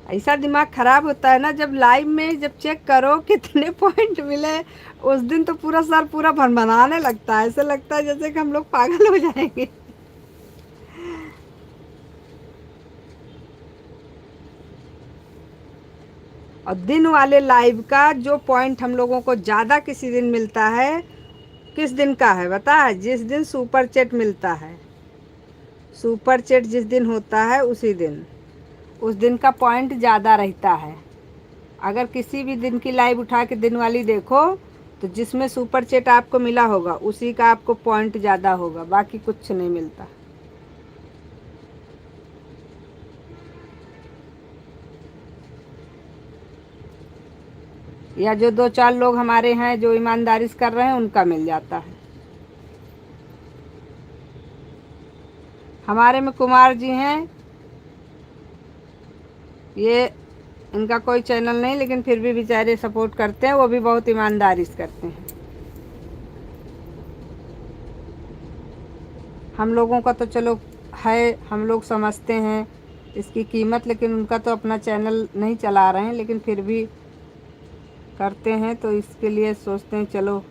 ऐसा दिमाग खराब होता है ना, जब लाइव में जब चेक करो कितने पॉइंट मिले, उस दिन तो पूरा सर पूरा भनभनाने लगता है, ऐसा लगता है जैसे कि हम लोग पागल हो जाएंगे। और दिन वाले लाइव का जो पॉइंट हम लोगों को ज़्यादा किसी दिन मिलता है, किस दिन का है बता, जिस दिन सुपर चैट मिलता है, सुपर चैट जिस दिन होता है उसी दिन, उस दिन का पॉइंट ज़्यादा रहता है। अगर किसी भी दिन की लाइव उठा के दिन वाली देखो तो जिसमें सुपर चैट आपको मिला होगा उसी का आपको पॉइंट ज़्यादा होगा, बाकी कुछ नहीं मिलता। या जो 2-4 लोग हमारे हैं जो ईमानदारी से कर रहे हैं उनका मिल जाता है। हमारे में कुमार जी हैं, ये इनका कोई चैनल नहीं, लेकिन फिर भी बेचारे सपोर्ट करते हैं, वो भी बहुत ईमानदारी से करते हैं। हम लोगों का तो चलो है, हम लोग समझते हैं इसकी कीमत, लेकिन उनका तो अपना चैनल नहीं चला रहे हैं, लेकिन फिर भी करते हैं, तो इसके लिए सोचते हैं चलो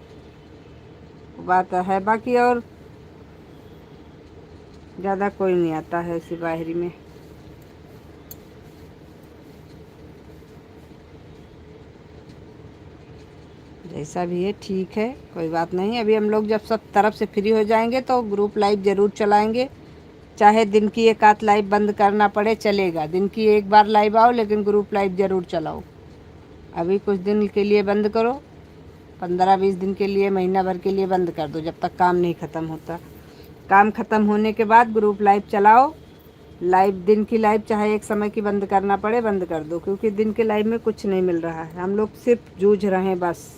बात है। बाकी और ज़्यादा कोई नहीं आता है इसी बाहरी में। जैसा भी है ठीक है, कोई बात नहीं। अभी हम लोग जब सब तरफ से फ्री हो जाएंगे तो ग्रुप लाइव ज़रूर चलाएंगे, चाहे दिन की एक आध लाइव बंद करना पड़े चलेगा, दिन की एक बार लाइव आओ लेकिन ग्रुप लाइव ज़रूर चलाओ। अभी कुछ दिन के लिए बंद करो, 15-20 दिन के लिए, महीना भर के लिए बंद कर दो, जब तक काम नहीं ख़त्म होता। काम ख़त्म होने के बाद ग्रुप लाइव चलाओ। लाइव दिन की लाइव चाहे एक समय की बंद करना पड़े बंद कर दो, क्योंकि दिन के लाइव में कुछ नहीं मिल रहा है, हम लोग सिर्फ जूझ रहे हैं बस।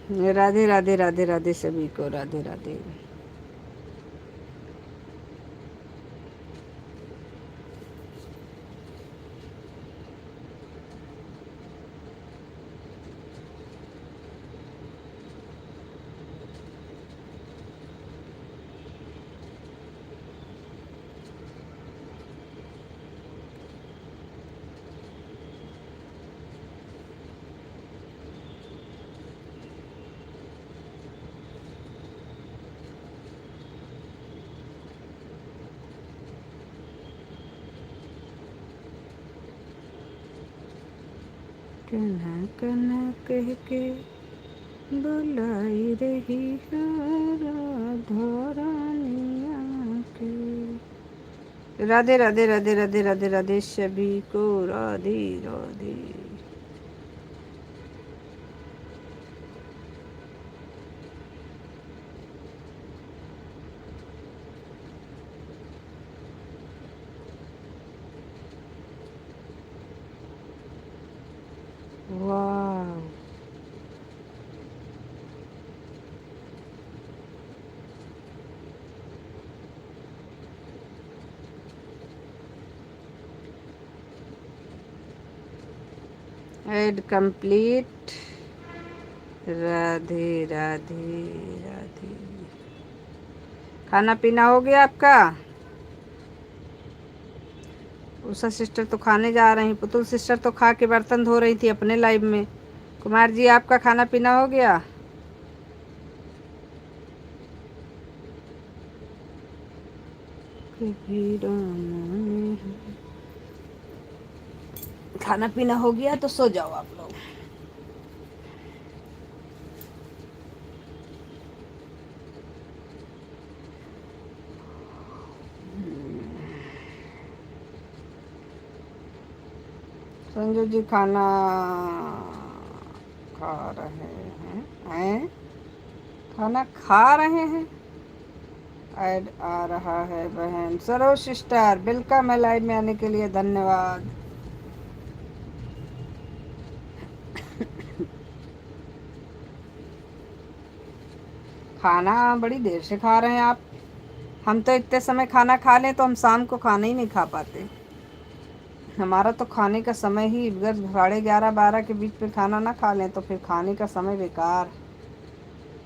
राधे राधे राधे राधे सभी को, राधे राधे। कना कना कह के बुलाई रही है राधा रानिया के। राधे राधे राधे राधे राधे राधे सभी को, राधे राधे। वाह, ऐड कंप्लीट। राधे राधे राधे। खाना पीना हो गया आपका? उषा सिस्टर तो खाने जा रही, पुतुल सिस्टर तो खा के बर्तन धो रही थी अपने लाइव में। कुमार जी आपका खाना पीना हो गया? खाना पीना हो गया तो सो जाओ आप लोग। संजू जी खाना खा रहे हैं? खाना खा रहे हैं? ऐड आ रहा है बहन। सरोज सिस्टर वेलकम है, लाइव में आने के लिए धन्यवाद। खाना बड़ी देर से खा रहे हैं आप। हम तो इतने समय खाना खा लें तो हम शाम को खाना ही नहीं खा पाते। हमारा तो खाने का समय ही अगर 11:30-12 के बीच में खाना ना खा लें तो फिर खाने का समय बेकार,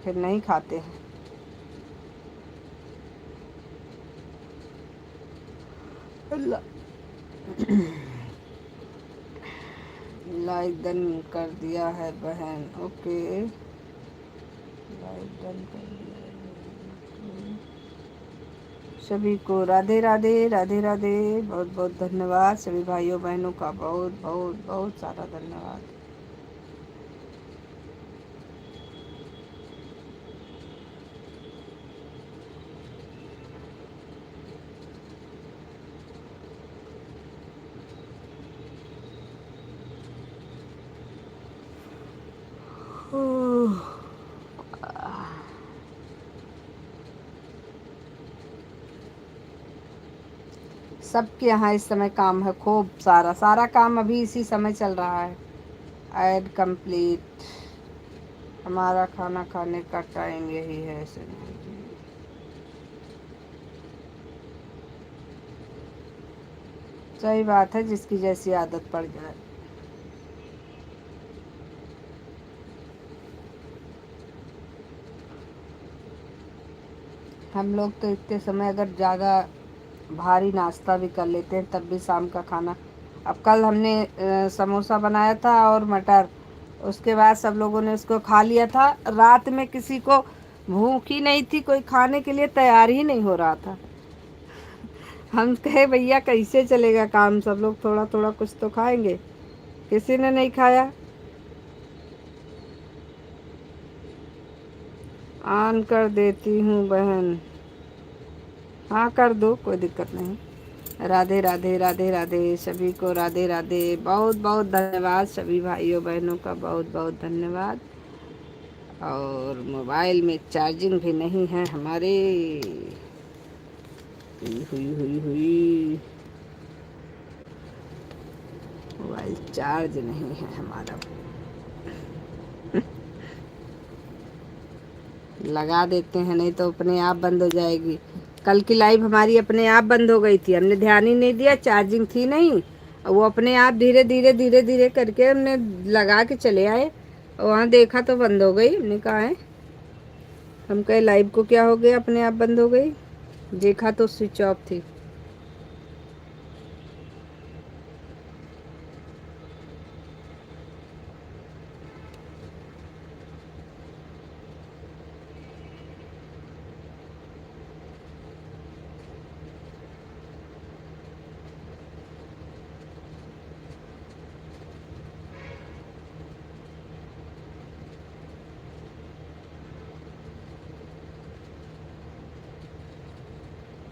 फिर नहीं खाते हैं। लाइक डन कर दिया है बहन। ओके, लाइक डन कर दिया है। सभी को राधे राधे, राधे राधे। बहुत बहुत धन्यवाद सभी भाइयों बहनों का, बहुत बहुत बहुत सारा धन्यवाद। सबके यहाँ इस समय काम है, खूब सारा सारा काम अभी इसी समय चल रहा है। Add complete. हमारा खाना खाने का टाइम यही है। सही बात है, जिसकी जैसी आदत पड़ जाए। हम लोग तो इतने समय अगर ज़्यादा भारी नाश्ता भी कर लेते हैं तब भी शाम का खाना। अब कल हमने समोसा बनाया था और मटर, उसके बाद सब लोगों ने उसको खा लिया था। रात में किसी को भूख ही नहीं थी, कोई खाने के लिए तैयार ही नहीं हो रहा था। हम कहे भैया कैसे चलेगा काम, सब लोग थोड़ा थोड़ा कुछ तो खाएंगे। किसी ने नहीं खाया। ऑन कर देती हूँ बहन। हाँ कर दो, कोई दिक्कत नहीं। राधे राधे, राधे राधे सभी को, राधे राधे। बहुत बहुत धन्यवाद सभी भाइयों बहनों का, बहुत बहुत धन्यवाद। और मोबाइल में चार्जिंग भी नहीं है हमारे। हुई हुई हुई हुई, मोबाइल चार्ज नहीं है हमारा। लगा देते हैं, नहीं तो अपने आप बंद हो जाएगी। कल की लाइव हमारी अपने आप बंद हो गई थी, हमने ध्यान ही नहीं दिया, चार्जिंग थी नहीं। वो अपने आप धीरे धीरे धीरे धीरे करके हमने लगा के चले आए, और वहाँ देखा तो बंद हो गई। हमने कहा है, हम कहे लाइव को क्या हो गया, अपने आप बंद हो गई। देखा तो स्विच ऑफ थी।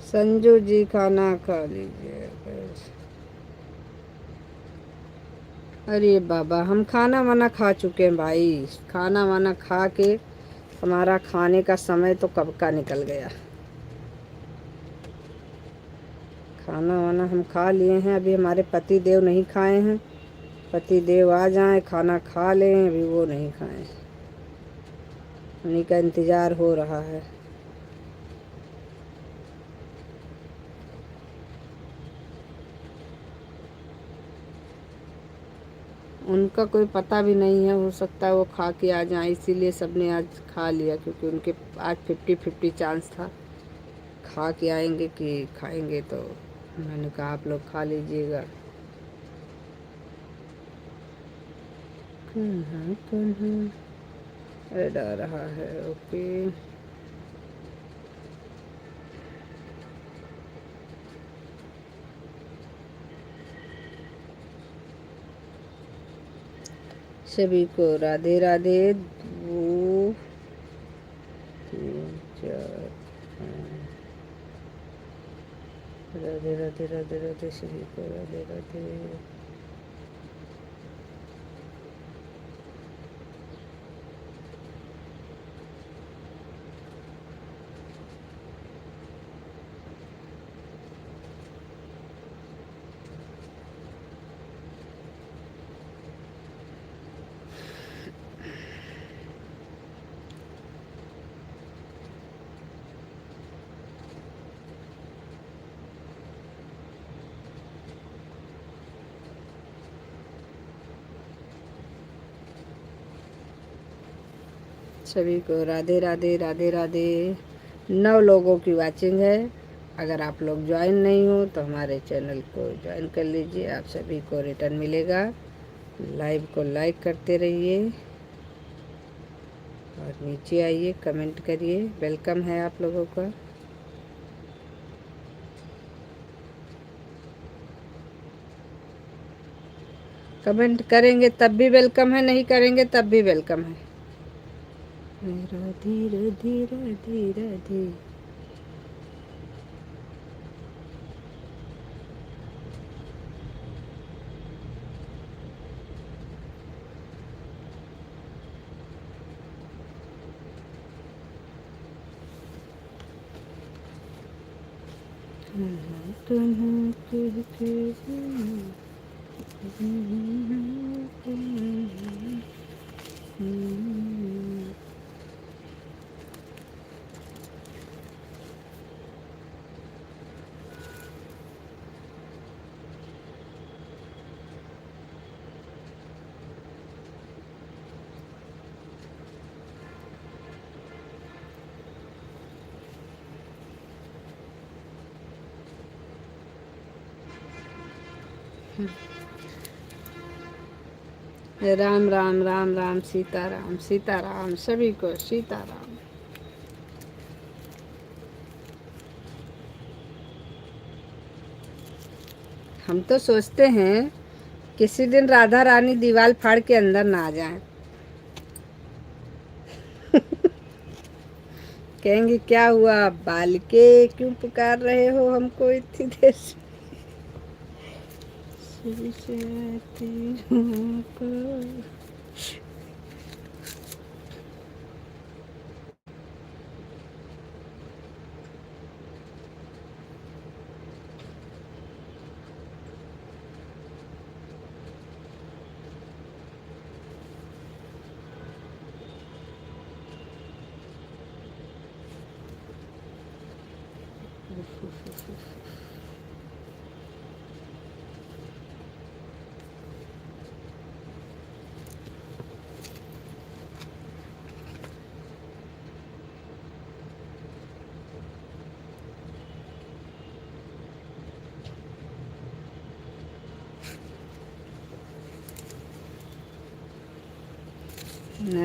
संजू जी खाना खा लीजिए। अरे बाबा, हम खाना वाना खा चुके हैं भाई। खाना वाना खा के हमारा खाने का समय तो कब का निकल गया। खाना वाना हम खा लिए हैं, अभी हमारे पति देव नहीं खाए हैं। पति देव आ जाएं, खाना खा लें, अभी वो नहीं खाएं। उन्हीं का इंतज़ार हो रहा है। उनका कोई पता भी नहीं है, हो सकता है वो खा के आ जाएं, इसीलिए सबने आज खा लिया, क्योंकि उनके आज 50-50 चांस था खा के आएंगे कि खाएंगे। तो मैंने कहा आप लोग खा लीजिएगा। ऐड आ रहा है। ओके, सभी को राधे राधे। 2 3 4 राधे राधे, राधे राधे सभी को, राधे राधे। सभी को राधे राधे राधे राधे। 9 लोगों की वाचिंग है। अगर आप लोग ज्वाइन नहीं हो तो हमारे चैनल को ज्वाइन कर लीजिए, आप सभी को रिटर्न मिलेगा। लाइव को लाइक करते रहिए और नीचे आइए, कमेंट करिए। वेलकम है आप लोगों का। कमेंट करेंगे तब भी वेलकम है, नहीं करेंगे तब भी वेलकम है। राधे राधे राधे राधे। राम राम राम राम, सीताराम सीताराम, सभी को सीताराम। हम तो सोचते हैं किसी दिन राधा रानी दीवार फाड़ के अंदर ना आ जाए। कहेंगे क्या हुआ बालिके, क्यों पुकार रहे हो हमको इतनी देर से?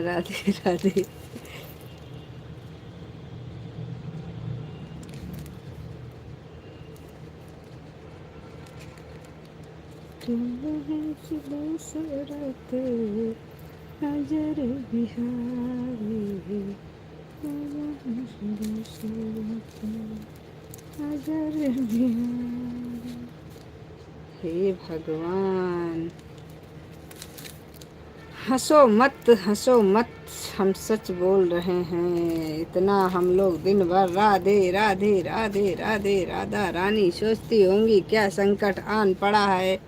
राधे राधे। नजर बिहारी नजर बिहारी। हे भगवान, हंसो मत, हम सच बोल रहे हैं। इतना हम लोग दिन भर राधे राधे राधे राधे राधा रानी सोचती होंगी क्या संकट आन पड़ा है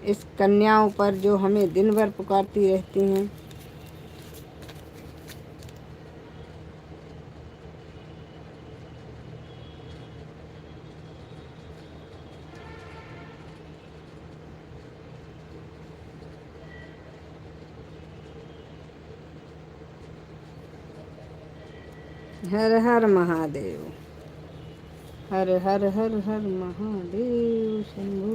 इस कन्याओं पर जो हमें दिन भर पुकारती रहती हैं। हर हर महादेव, हर हर हर हर महादेव। शंभो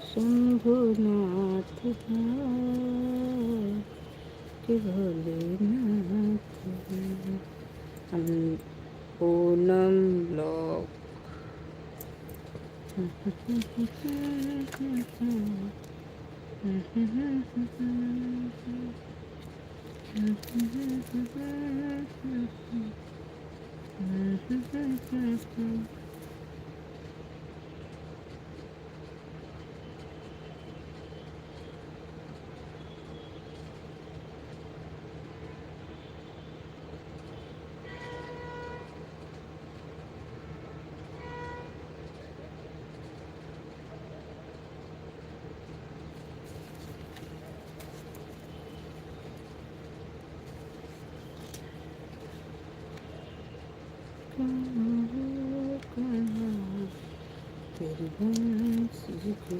शंभुनाथ कि भोलेनाथ। हम पूनम ब्लॉक। तेरी बांसुरी की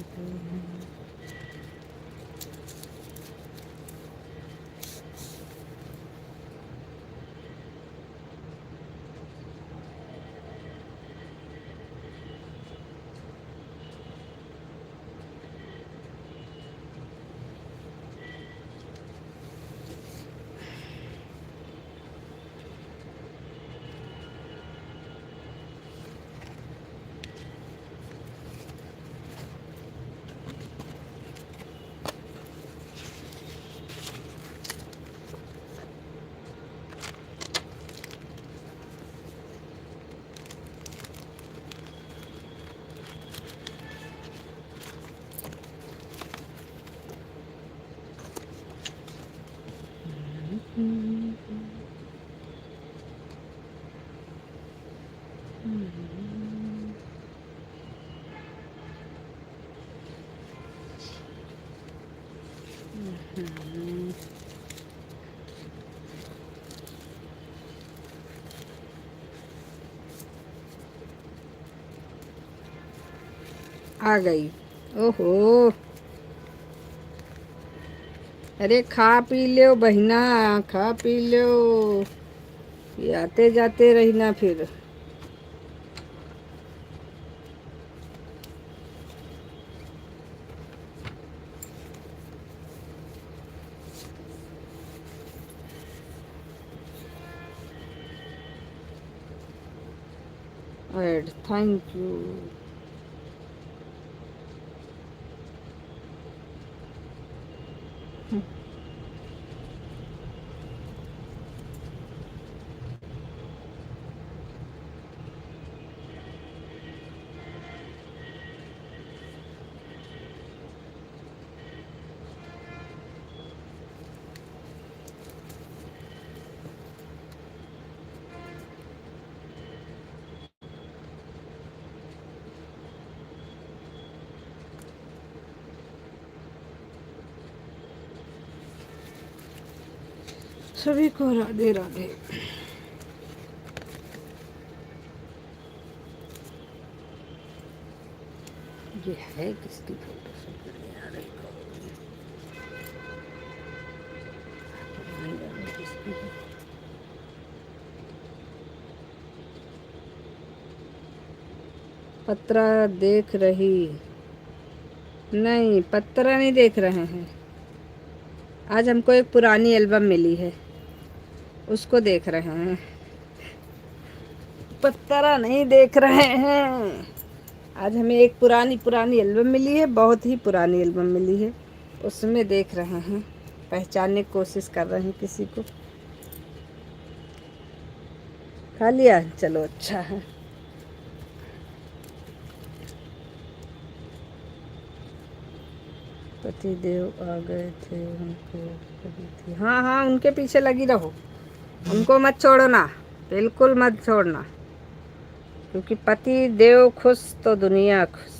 आ गई। ओहो, अरे खा पी लो बहिना, खा पी लो, ये आते जाते रही ना फिर। Add, thank you. सभी को राधे राधे। ये है किसकी फोटो समझ नहीं आ रही किसकी है? पत्रा देख रही नहीं, पत्रा नहीं देख रहे हैं। आज हमको एक पुरानी एल्बम मिली है, उसको देख रहे हैं, पत्रा नहीं देख रहे हैं। आज हमें एक पुरानी एल्बम मिली है, बहुत ही पुरानी एल्बम मिली है, उसमें देख रहे हैं, पहचानने की कोशिश कर रहे हैं किसी को। खा लिया, चलो अच्छा है। पति देव आ गए थे, उनको लगी थी। हाँ हाँ, उनके पीछे लगी रहो, उनको मत छोड़ना, बिल्कुल मत छोड़ना, क्योंकि पति देव खुश तो दुनिया खुश।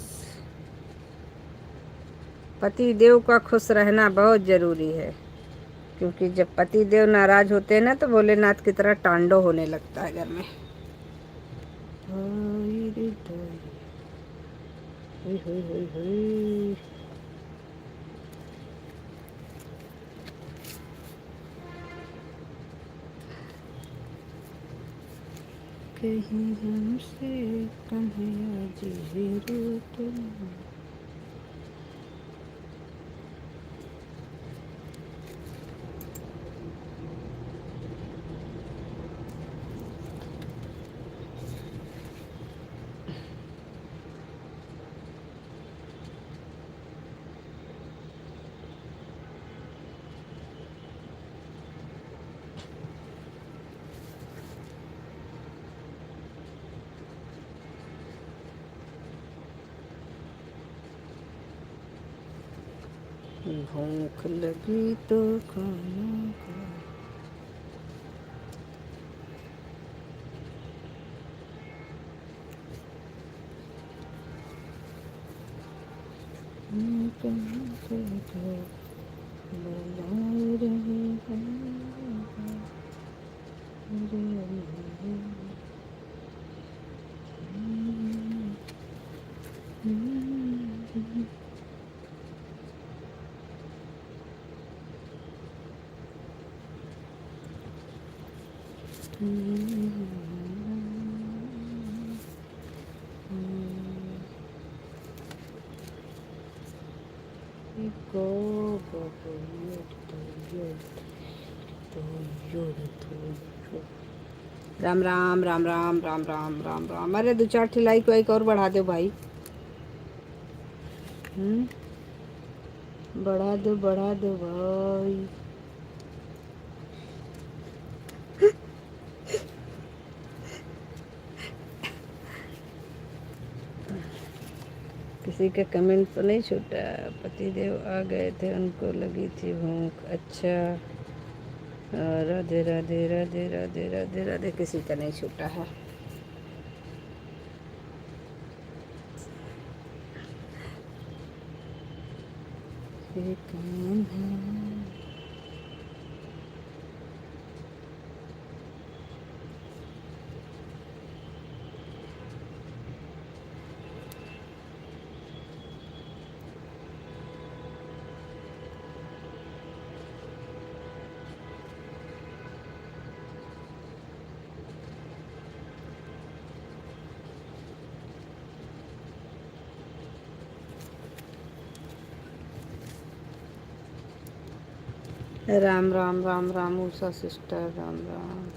पति देव का खुश रहना बहुत ज़रूरी है, क्योंकि जब पति देव नाराज होते हैं ना, तो भोलेनाथ की तरह टांडो होने लगता है घर में। हुई हुई हुई हुई। कहीं हमसे कन्हैया जी रूठ ना। भूख लगी तो खाना खा। कहाँ से घर बुला रहे हैं राम राम राम राम राम राम राम राम। अरे 2-4 ठिलाई को एक और बढ़ा दो भाई। बढ़ा दो भाई। किसी का कमेंट तो नहीं छूटा। पतिदेव आ गए थे, उनको लगी थी भूख। अच्छा, राधे राधे राधे राधे राधे राधे, किसी का नहीं छूटा है। हे कान्हा। राम राम राम राम उषा सिस्टर, राम राम।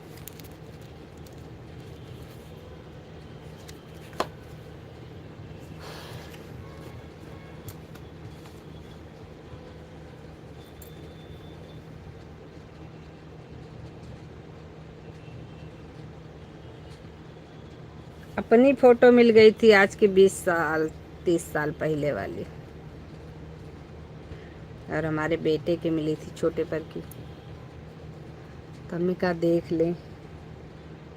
अपनी फोटो मिल गई थी आज की 20 साल 30 साल पहले वाली, और हमारे बेटे की मिली थी छोटे पर की। तो हमने कहा देख लें।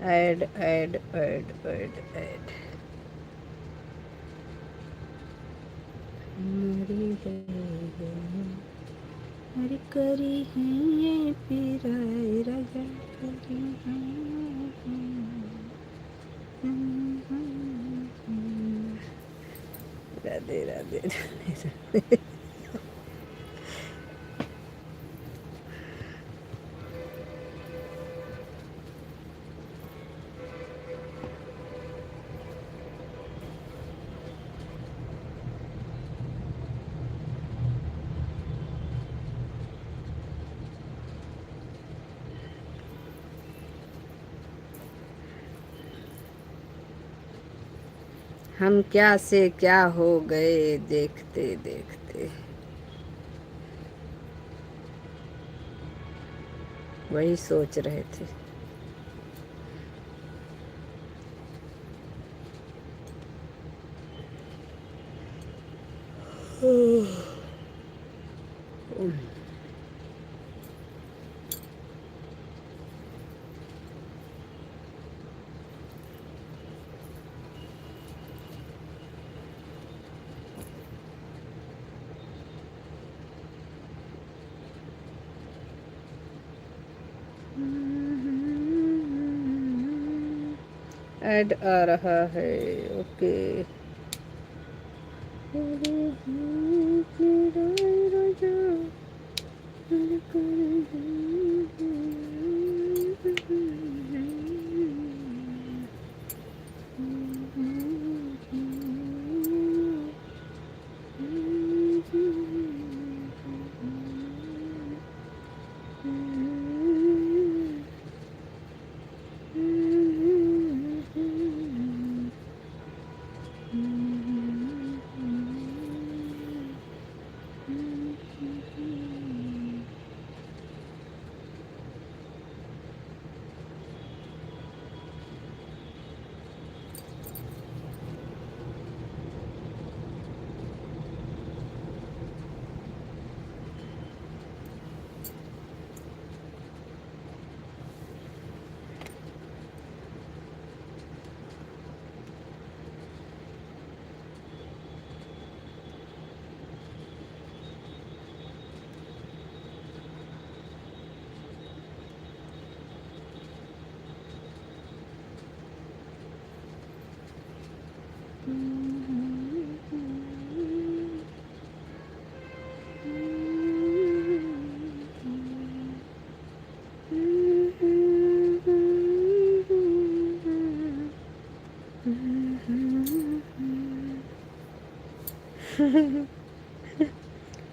Add add add add add. हमारी करी है ये पीराए राजा करी राधे राधे राधे। हम क्या से क्या हो गए देखते देखते, वही सोच रहे थे। ऐड आ रहा है, ओके।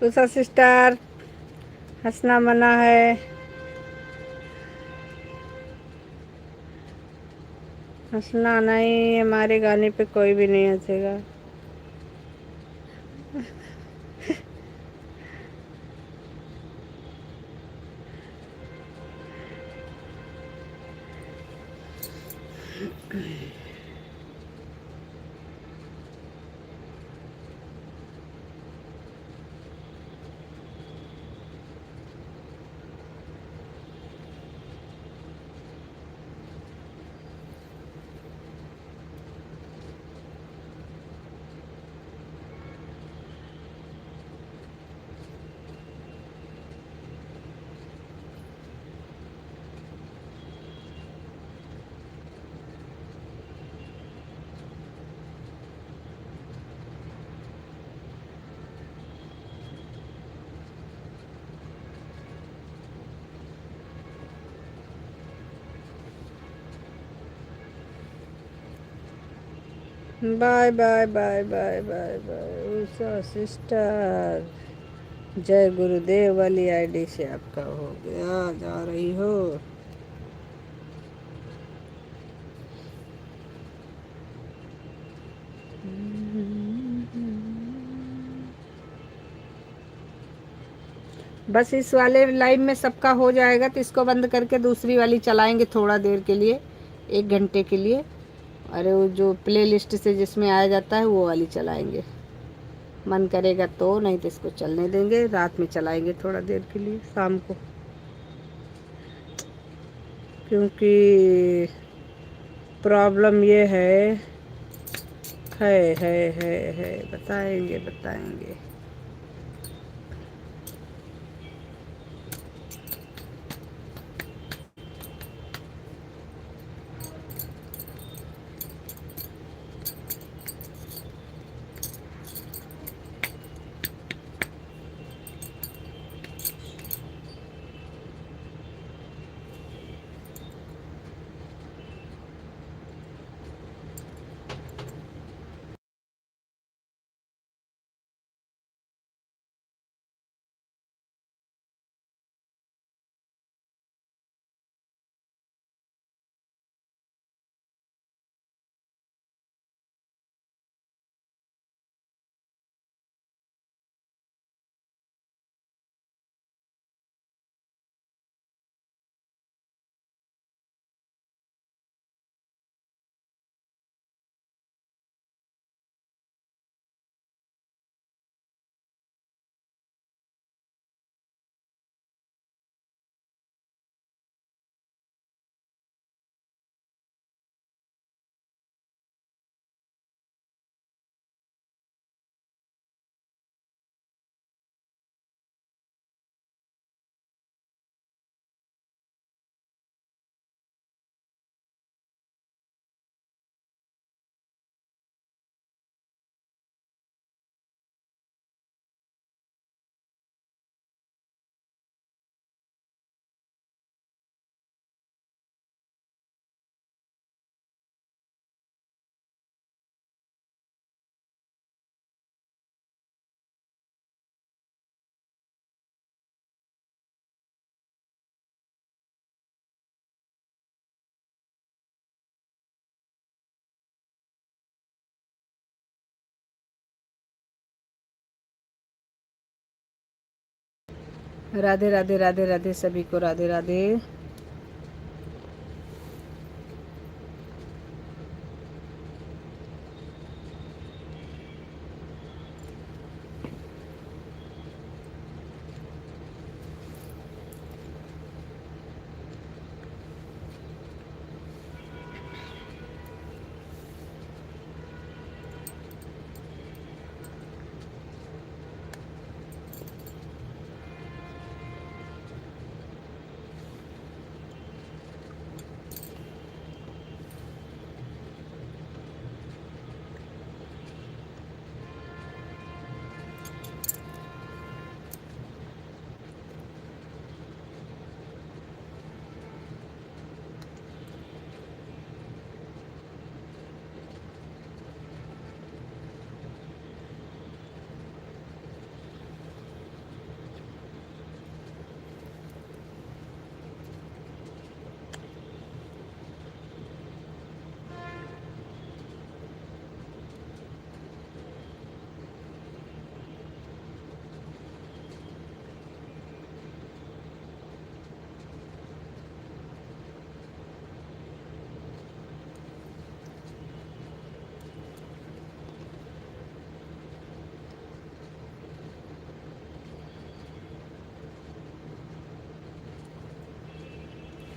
उषा सिस्टर, हंसना मना है। हंसना नहीं, हमारे गाने पे कोई भी नहीं हंसेगा। Bye bye bye bye bye bye Usha sister. जय गुरुदेव वाली आईडी से आपका हो गया, जा रही हो। बस इस वाले लाइव में सबका हो जाएगा तो इसको बंद करके दूसरी वाली चलाएंगे थोड़ा देर के लिए, 1 घंटे के लिए। अरे वो जो प्ले लिस्ट से जिसमें आया जाता है वो वाली चलाएंगे, मन करेगा तो, नहीं तो इसको चलने देंगे। रात में चलाएंगे थोड़ा देर के लिए शाम को, क्योंकि प्रॉब्लम ये है बताएंगे बताएंगे। राधे राधे राधे राधे सभी को, राधे राधे।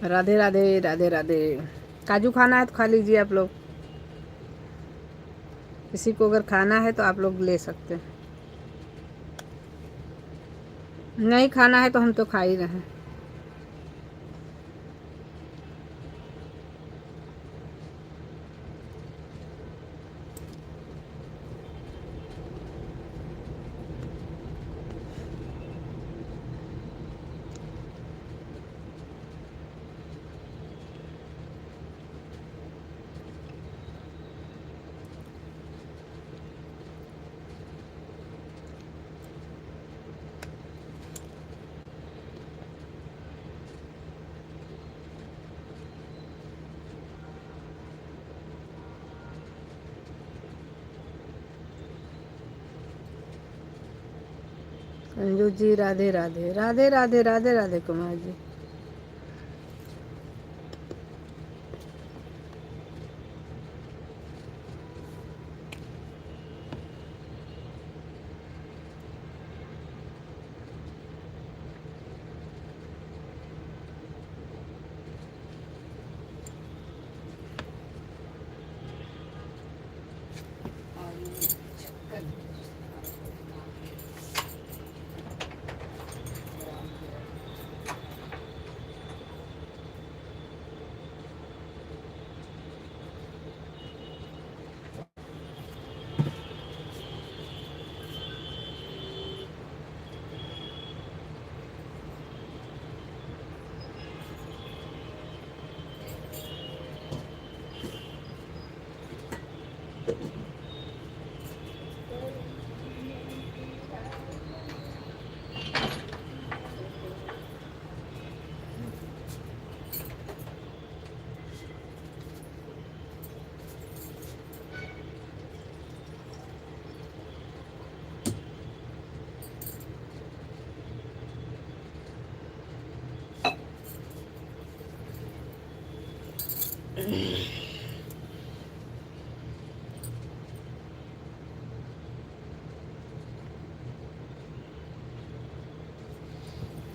राधे राधे राधे राधे। काजू खाना है तो खा लीजिए आप लोग, किसी को अगर खाना है तो आप लोग ले सकते हैं, नहीं खाना है तो हम तो खा ही रहे हैं। संजू जी राधे राधे राधे राधे राधे राधे कुमार जी।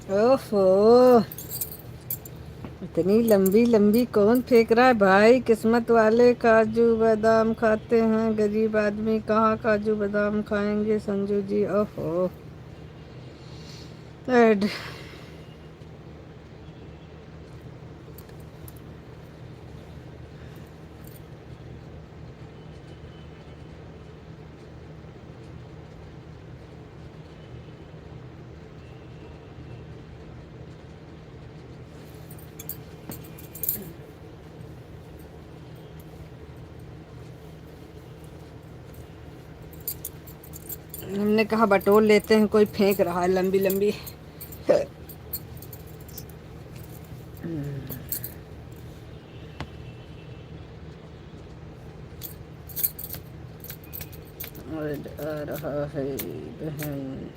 ओफो, इतनी लंबी लंबी कौन फेंक रहा है भाई? किस्मत वाले काजू बादाम खाते हैं, गरीब आदमी कहाँ काजू बादाम खाएंगे संजू जी। ओहो ऐड। हमने कहा बटोर लेते हैं, कोई फेंक रहा है लंबी लंबी। ऐड आ रहा है बहन।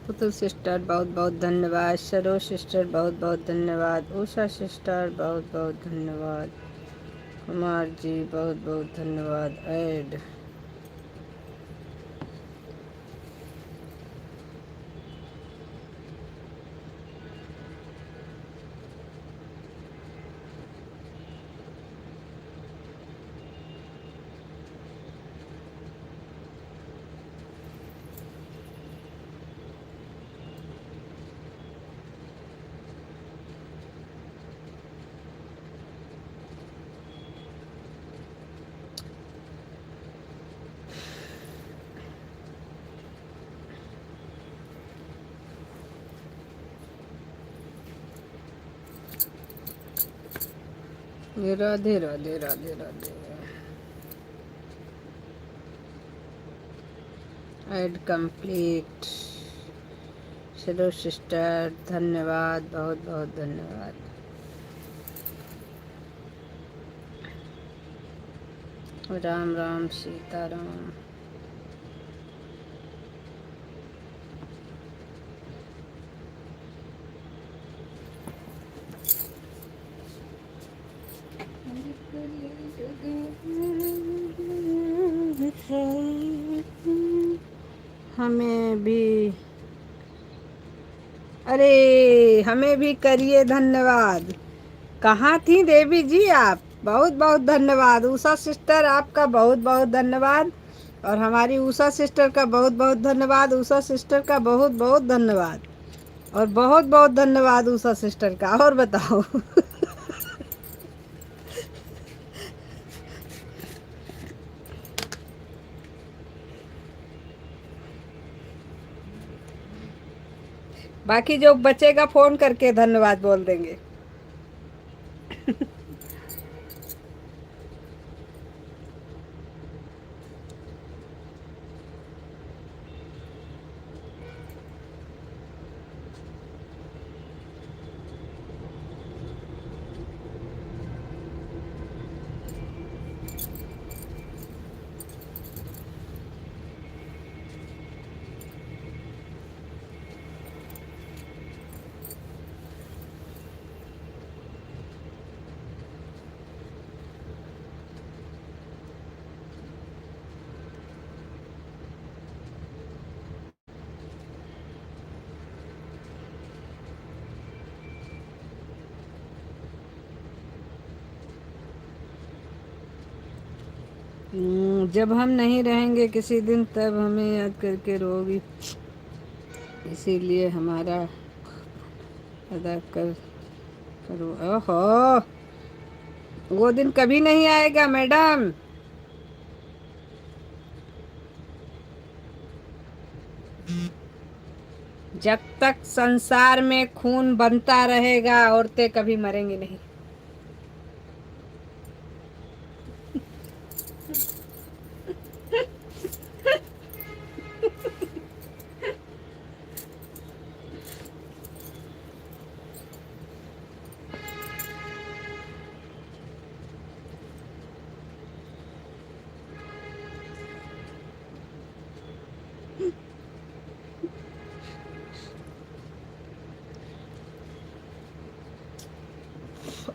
पुतुल सिस्टर बहुत बहुत धन्यवाद, सरोज सिस्टर बहुत बहुत धन्यवाद, उषा सिस्टर बहुत बहुत धन्यवाद, कुमार जी बहुत बहुत धन्यवाद। Add Radhe Radhe Radhe Radhe. Add complete. Saroj sister धन्यवाद, बहुत बहुत धन्यवाद। राम राम सीताराम। हमें भी, अरे हमें भी करिए धन्यवाद। कहाँ थी देवी जी आप? बहुत बहुत धन्यवाद। उषा सिस्टर आपका बहुत बहुत धन्यवाद, और हमारी उषा सिस्टर का बहुत बहुत धन्यवाद। उषा सिस्टर का बहुत बहुत धन्यवाद, और बहुत बहुत धन्यवाद उषा सिस्टर का। और बताओ। बाकी जो बचेगा फोन करके धन्यवाद बोल देंगे। जब हम नहीं रहेंगे किसी दिन तब हमें याद करके रोगी, इसीलिए हमारा अदा करो। ओहो, वो दिन कभी नहीं आएगा मैडम। जब तक संसार में खून बनता रहेगा औरतें कभी मरेंगी नहीं।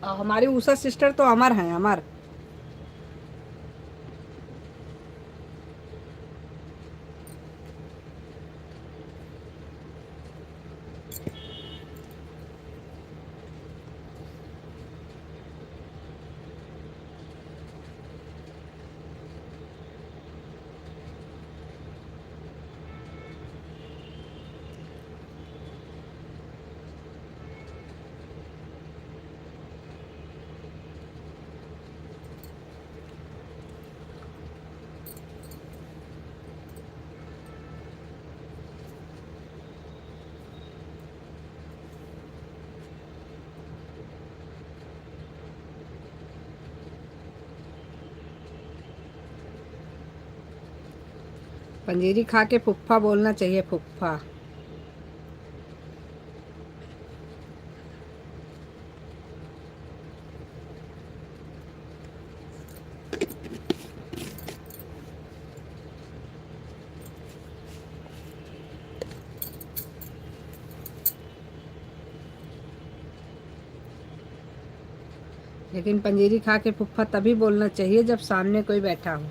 हमारी उषा सिस्टर तो अमर हैं, अमर। पंजीरी खा के फुफ्फा बोलना चाहिए, फुफ्फा। लेकिन पंजीरी खा के फुफ्फा तभी बोलना चाहिए जब सामने कोई बैठा हो।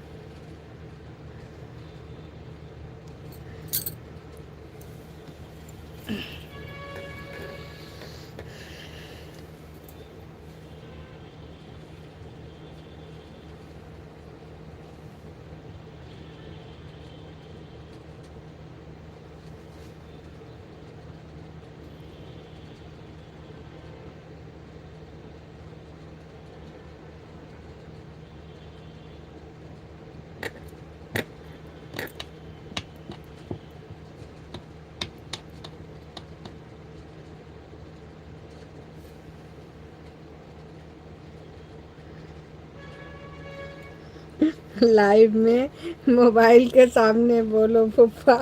लाइव में मोबाइल के सामने बोलो फुफ्फा।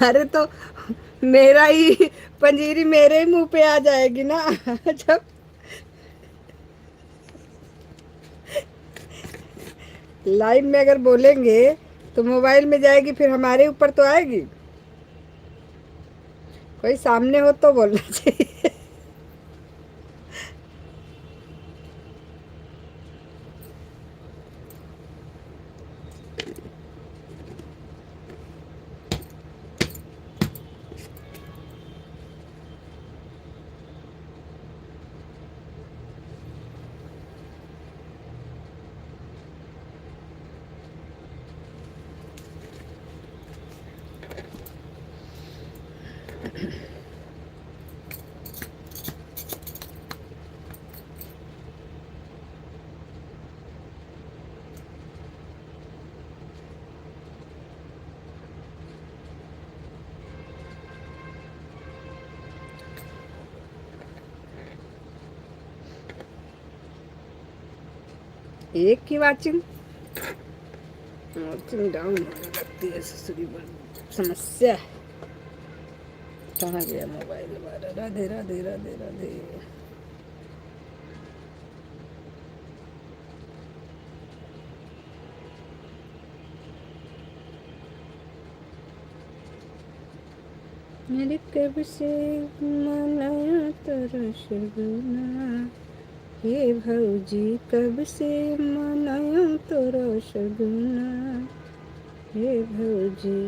अरे तो मेरा ही पंजीरी मेरे ही मुंह पे आ जाएगी ना। जब लाइव में अगर बोलेंगे तो मोबाइल में जाएगी, फिर हमारे ऊपर तो आएगी। कोई सामने हो तो बोलना चाहिए। एक की वाचिंग डाउन होने लगती है, ससुरी बड़ी समस्या है। कहाँ गया मोबाइल हमारा? राधे राधे राधे राधे। मेरे कब से मनाया तेरा शगुना, हे भौजी कब से मनाया तेरा शगुना, हे भौजी,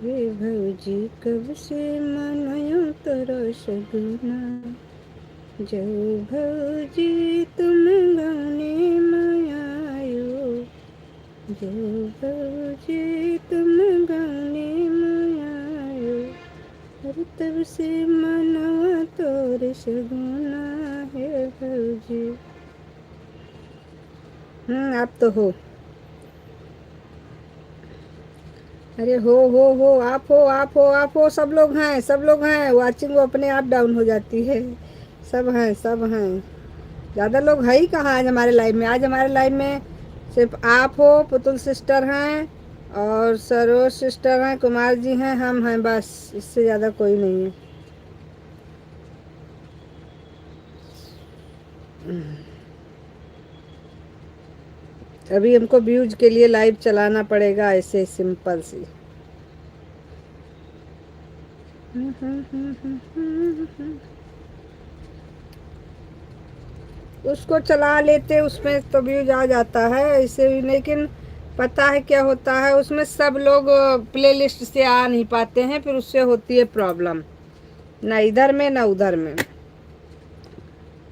हे भौजी कब से मनाया तेरा शगुना, जो भौजी तुम गाने में आयो, जो भौजी तुम गाने में आयो, और तब से मनवा तोर शगुना, है भौजी। आप तो हो। अरे हो, आप हो, आप हो, आप हो, सब लोग हैं, सब लोग हैं। वाचिंग वो अपने आप डाउन हो जाती है। सब हैं, सब हैं। ज़्यादा लोग है ही कहाँ आज हमारे लाइव में। आज हमारे लाइव में सिर्फ आप हो, पुतुल सिस्टर हैं और सरोज सिस्टर हैं, कुमार जी हैं, हम हैं, बस। इससे ज़्यादा कोई नहीं है। अभी हमको व्यूज के लिए लाइव चलाना पड़ेगा, ऐसे सिंपल सी। उसको चला लेते, उसमें तो व्यूज आ जाता है ऐसे भी, लेकिन पता है क्या होता है, उसमें सब लोग प्लेलिस्ट से आ नहीं पाते हैं, फिर उससे होती है प्रॉब्लम, ना इधर में ना उधर में।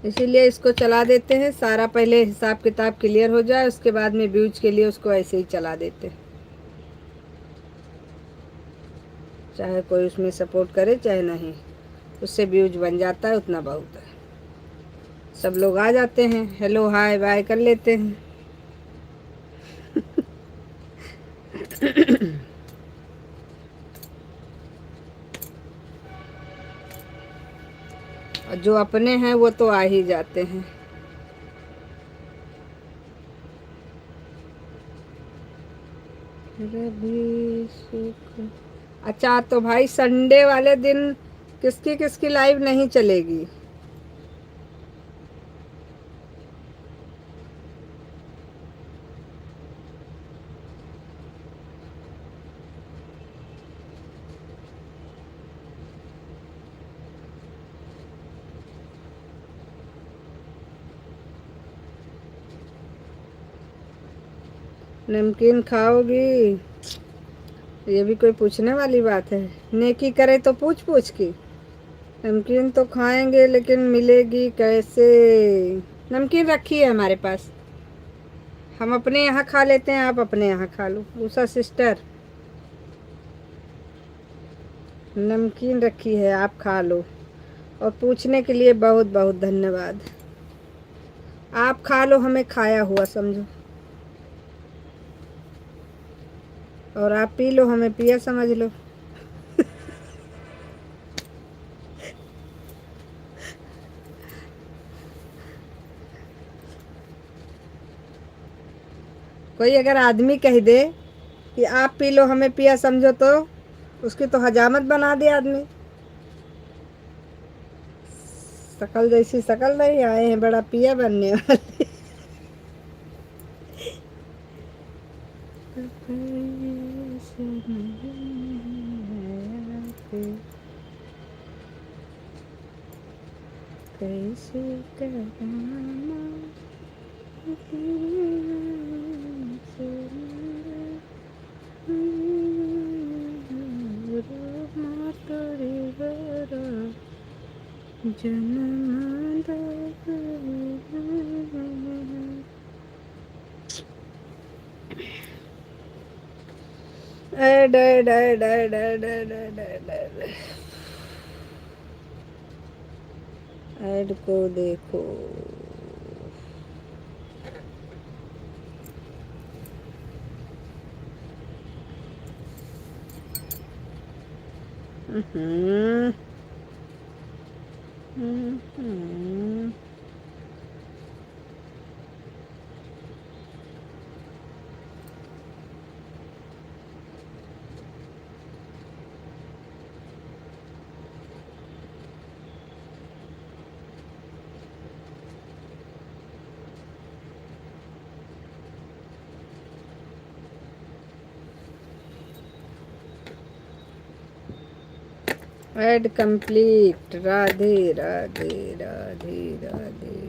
इसीलिए इसको चला देते हैं, सारा पहले हिसाब किताब क्लियर हो जाए, उसके बाद में व्यूज के लिए उसको ऐसे ही चला देते हैं। चाहे कोई उसमें सपोर्ट करे चाहे नहीं, उससे व्यूज बन जाता है, उतना बहुत है। सब लोग आ जाते हैं, हेलो हाय बाय कर लेते हैं। और जो अपने हैं वो तो आ ही जाते हैं। रवि सुख। अच्छा, तो भाई संडे वाले दिन किसकी किसकी लाइव नहीं चलेगी? नमकीन खाओगी? ये भी कोई पूछने वाली बात है? नेकी करे तो पूछ पूछ की। नमकीन तो खाएंगे, लेकिन मिलेगी कैसे? नमकीन रखी है हमारे पास, हम अपने यहाँ खा लेते हैं, आप अपने यहाँ खा लो। उषा सिस्टर, नमकीन रखी है, आप खा लो। और पूछने के लिए बहुत बहुत धन्यवाद। आप खा लो, हमें खाया हुआ समझो, और आप पी लो, हमें पिया समझ लो। कोई अगर आदमी कह दे कि आप पी लो हमें पिया समझो, तो उसकी तो हजामत बना दे आदमी। शकल जैसी शकल नहीं, आए हैं बड़ा पिया बनने वाले। कैसे कराना add add add add add add add add add add को देखो। Add complete. Radhe Radhe Radhe Radhe.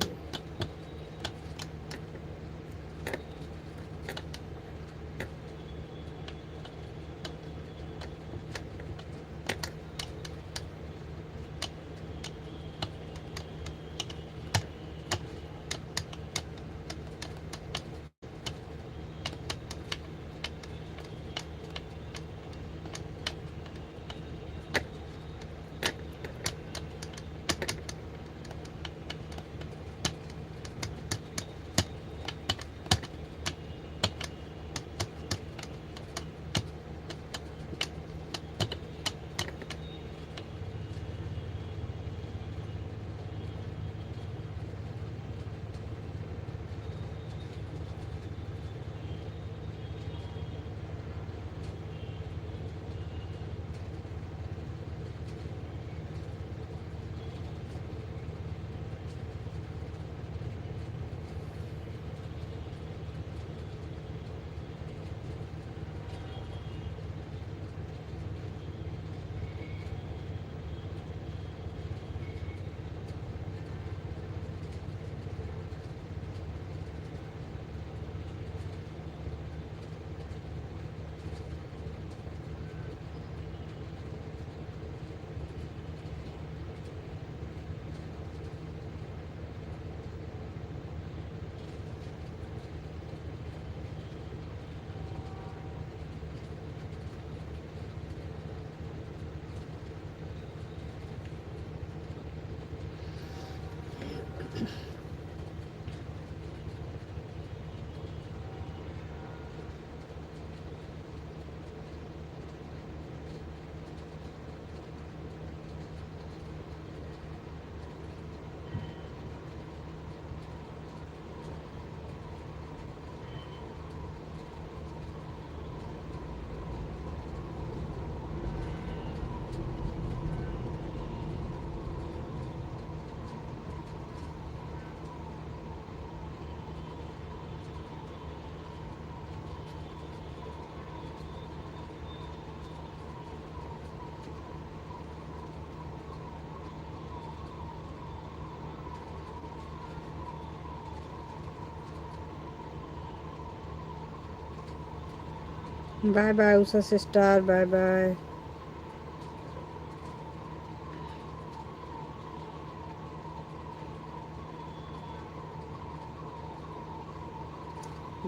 Bye bye Usha sister, bye bye.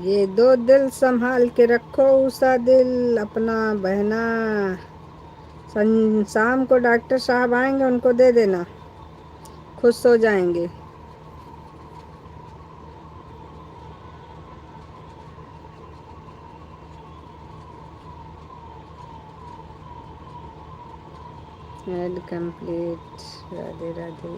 ये दो दिल संभाल के रखो उषा दिल अपना बहना। शाम को डॉक्टर साहब आएंगे, उनको दे देना, खुश हो जाएंगे। Add complete. Radhe Radhe.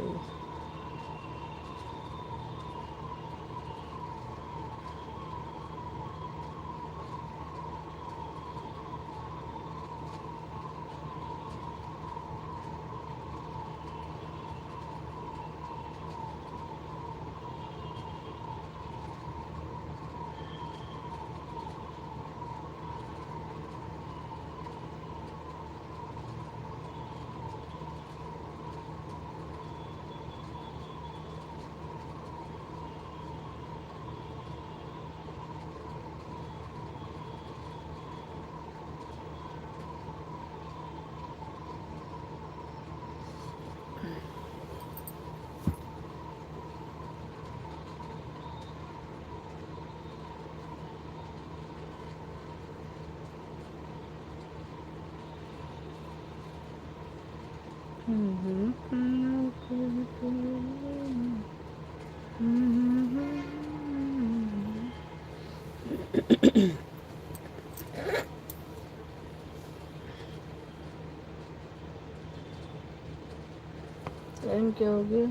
Time क्या हो गया?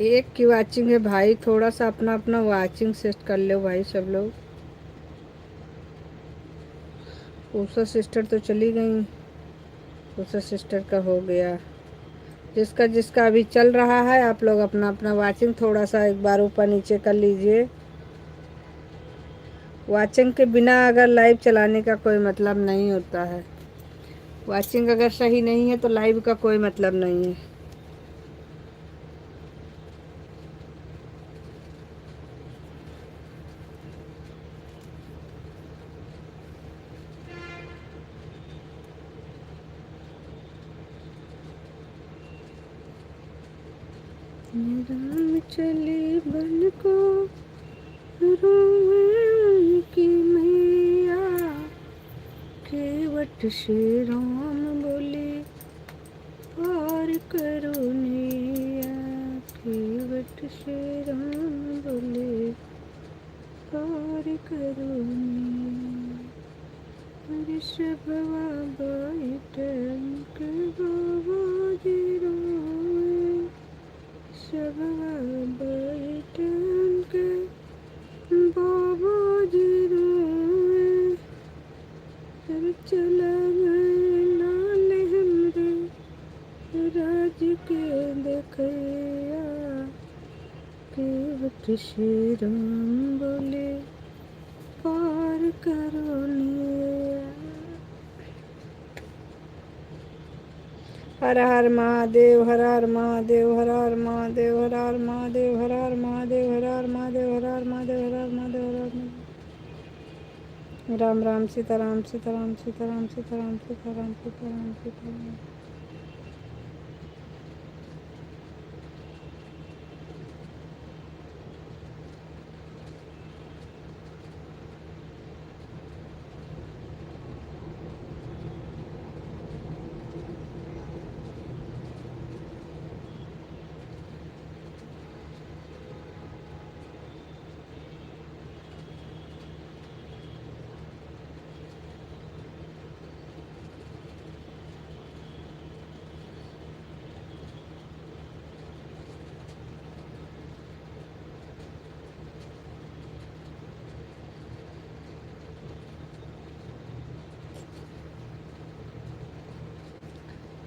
एक की वाचिंग है भाई, थोड़ा सा अपना अपना वाचिंग सेट कर लो भाई सब लोग। उषा सिस्टर तो चली गई, उषा सिस्टर का हो गया। जिसका जिसका अभी चल रहा है आप लोग अपना अपना वाचिंग थोड़ा सा एक बार ऊपर नीचे कर लीजिए। वाचिंग के बिना अगर लाइव चलाने का कोई मतलब नहीं होता है। वाचिंग अगर सही नहीं है तो लाइव का कोई मतलब नहीं है। राम चली बन को रोवे की मैया, केवट श्री राम बोले पार करो नैया, केवट श्री राम बोले पार करो नैया। ऋषभवा बैठन के बाबा जी रोए, ऋषभवा बैठन के बाबा जी रोए। फिर चला गए लाल हमरे राज के देखैया, केवट श्री राम बोले पार करो नैया। हर हर महादेव, हर हर महादेव, हर हर महादेव, हर हर महादेव, हर हर महादेव, हर हर महादेव, हर हर महादेव, हर हर महादेव, हर हर महादेव। राम राम सीताराम, सीताराम सीताराम, सीताराम सीताराम, सीताराम सीताराम।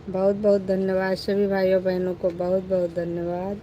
बहुत बहुत धन्यवाद सभी भाइयों बहनों को, बहुत बहुत धन्यवाद।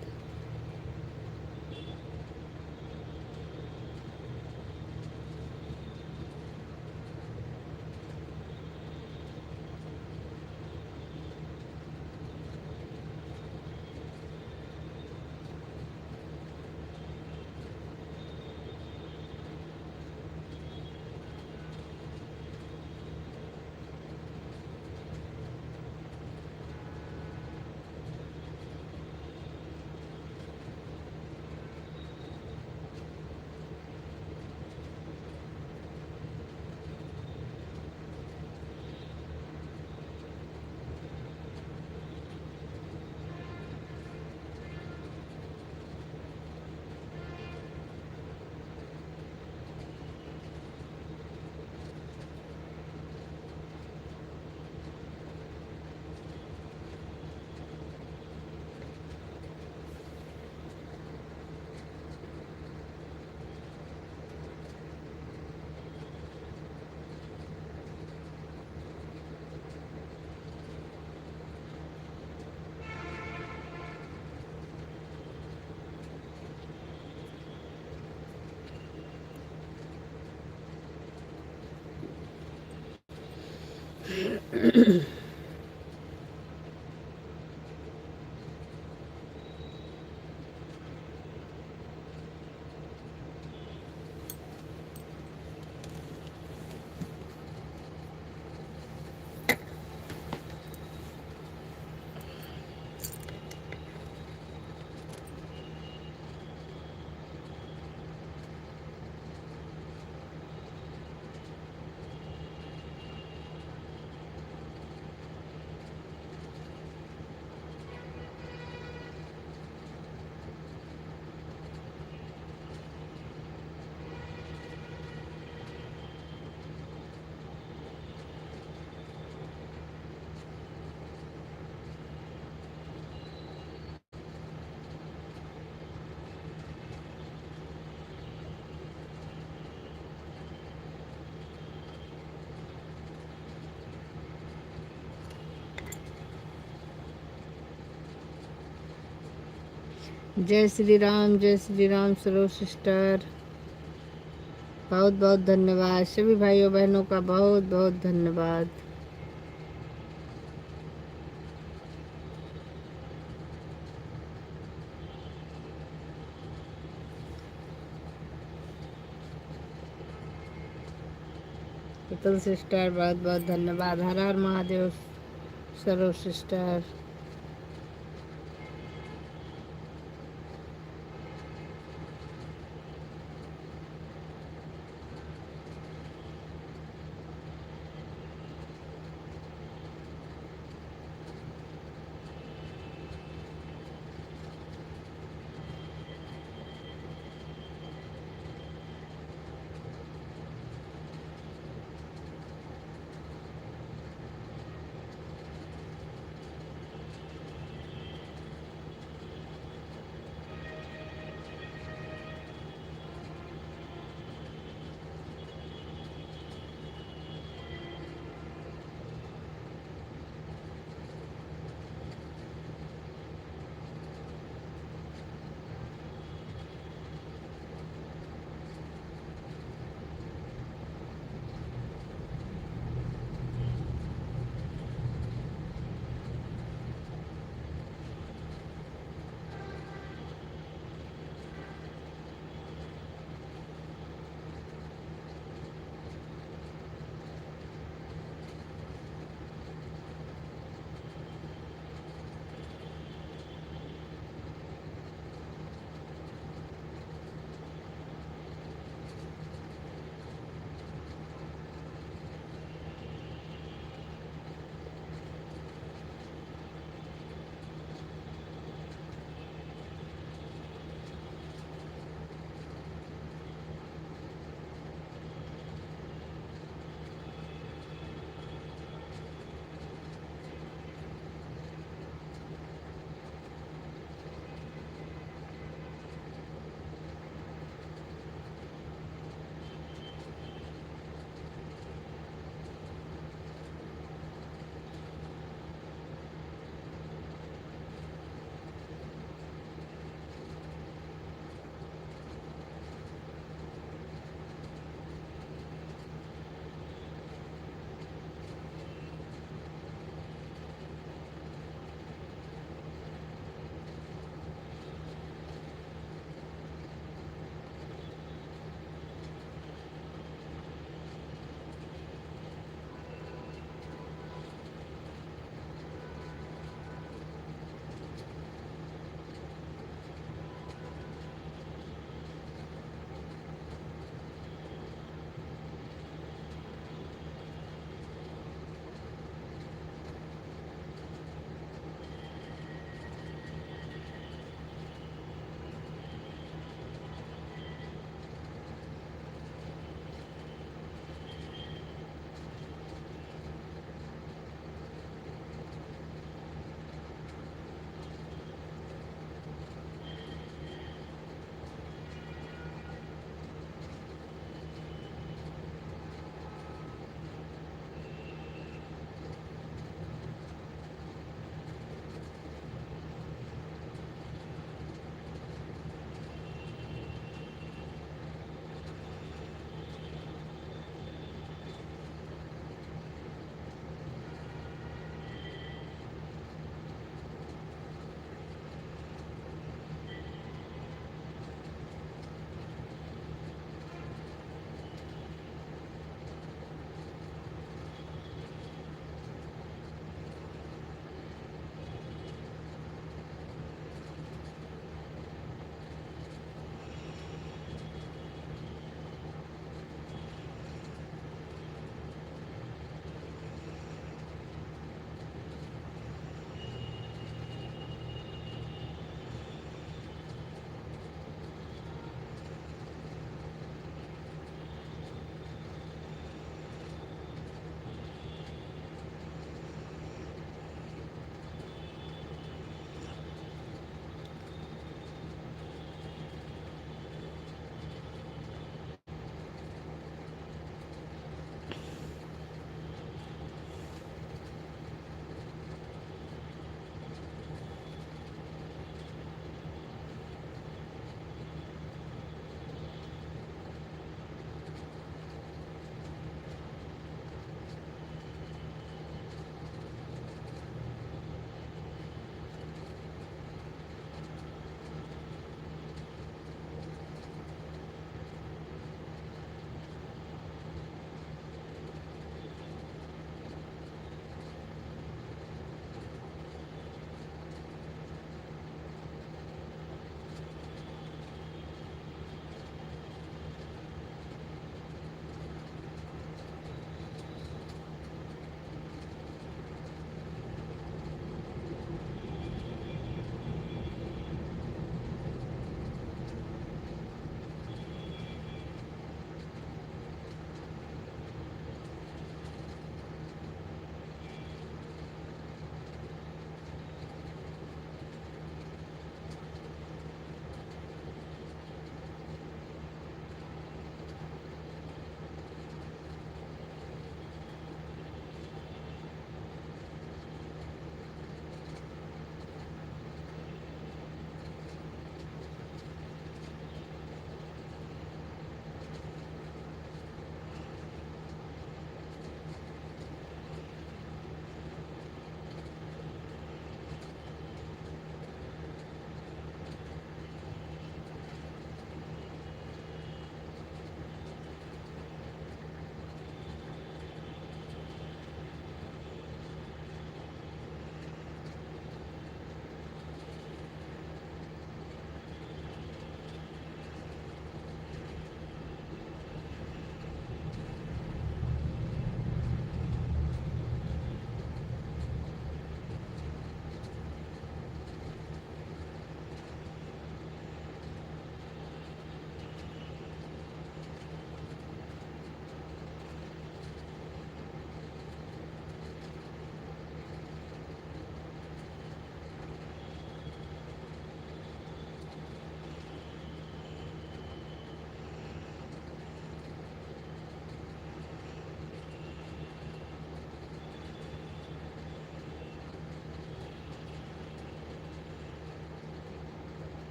जय श्री राम सरो सिस्टर। बहुत बहुत धन्यवाद सभी भाइयों बहनों का, बहुत बहुत धन्यवाद। पुतल सिस्टर बहुत बहुत धन्यवाद। हर हर महादेव सरो sister.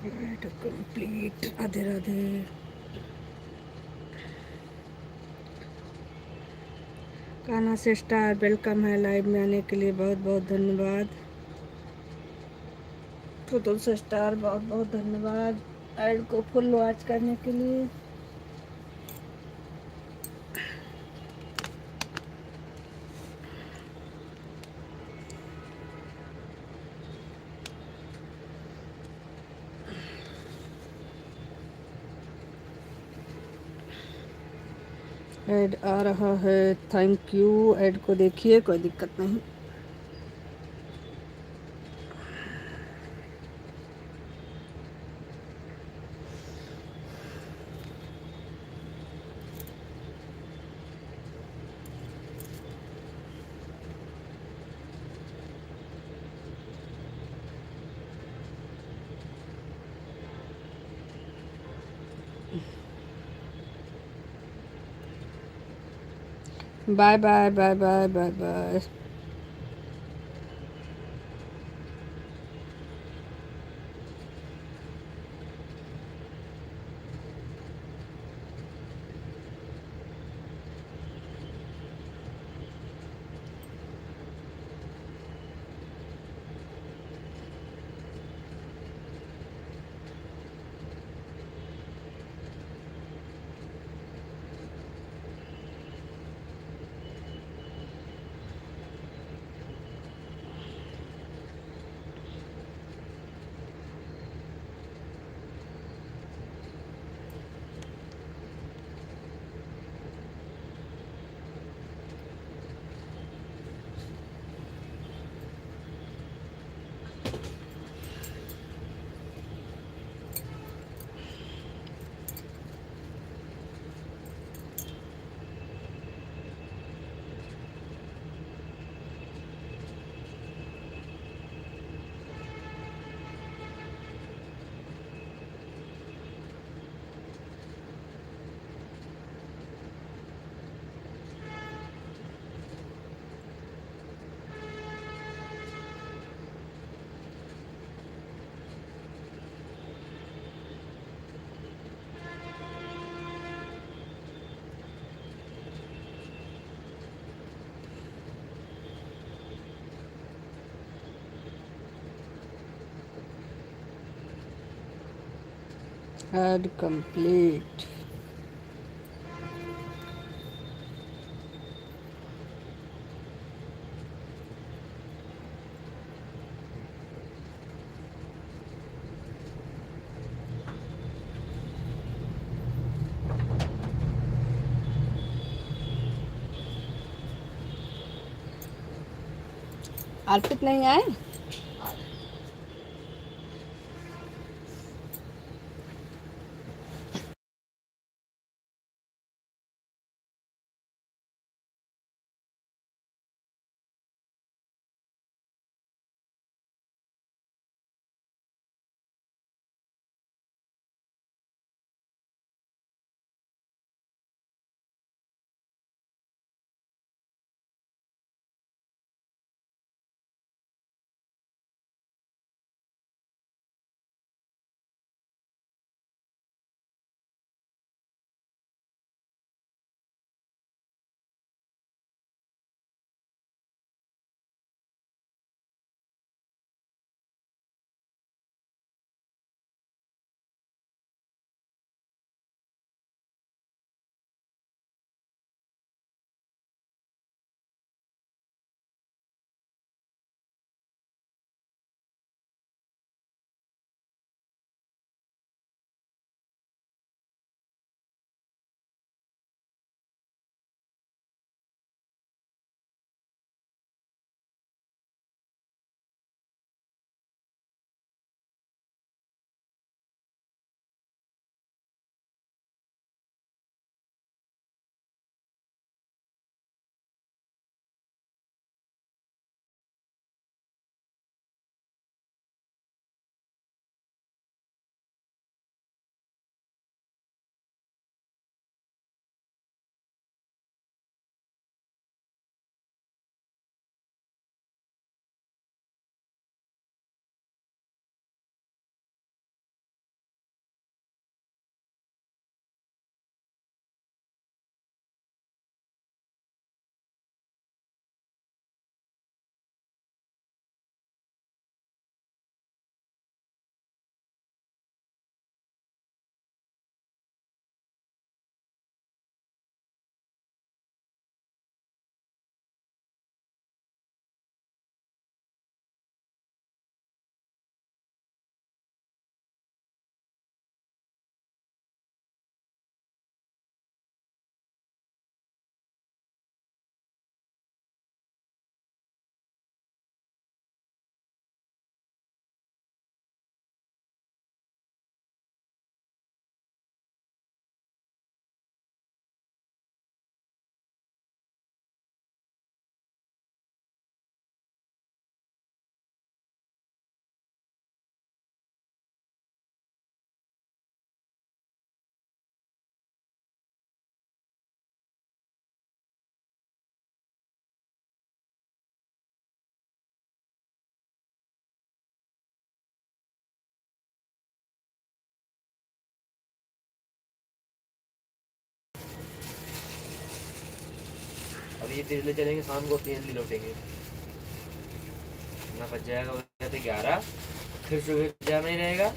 Ad complete. Radhe Radhe. Kanha से स्टार वेलकम है लाइव में आने के लिए, बहुत बहुत धन्यवाद। पुतुल से स्टार बहुत बहुत धन्यवाद ऐड को फुल वॉच करने के लिए। ऐड आ रहा है, थैंक यू। ऐड को देखिए, कोई दिक्कत नहीं। Bye bye bye bye bye bye. Add complete. Arpit नहीं आए। अभी ये तेज ले चलेंगे, शाम को तेज ले लौटेंगे ना, बच जाएगा 11, फिर सुबह जाना ही रहेगा।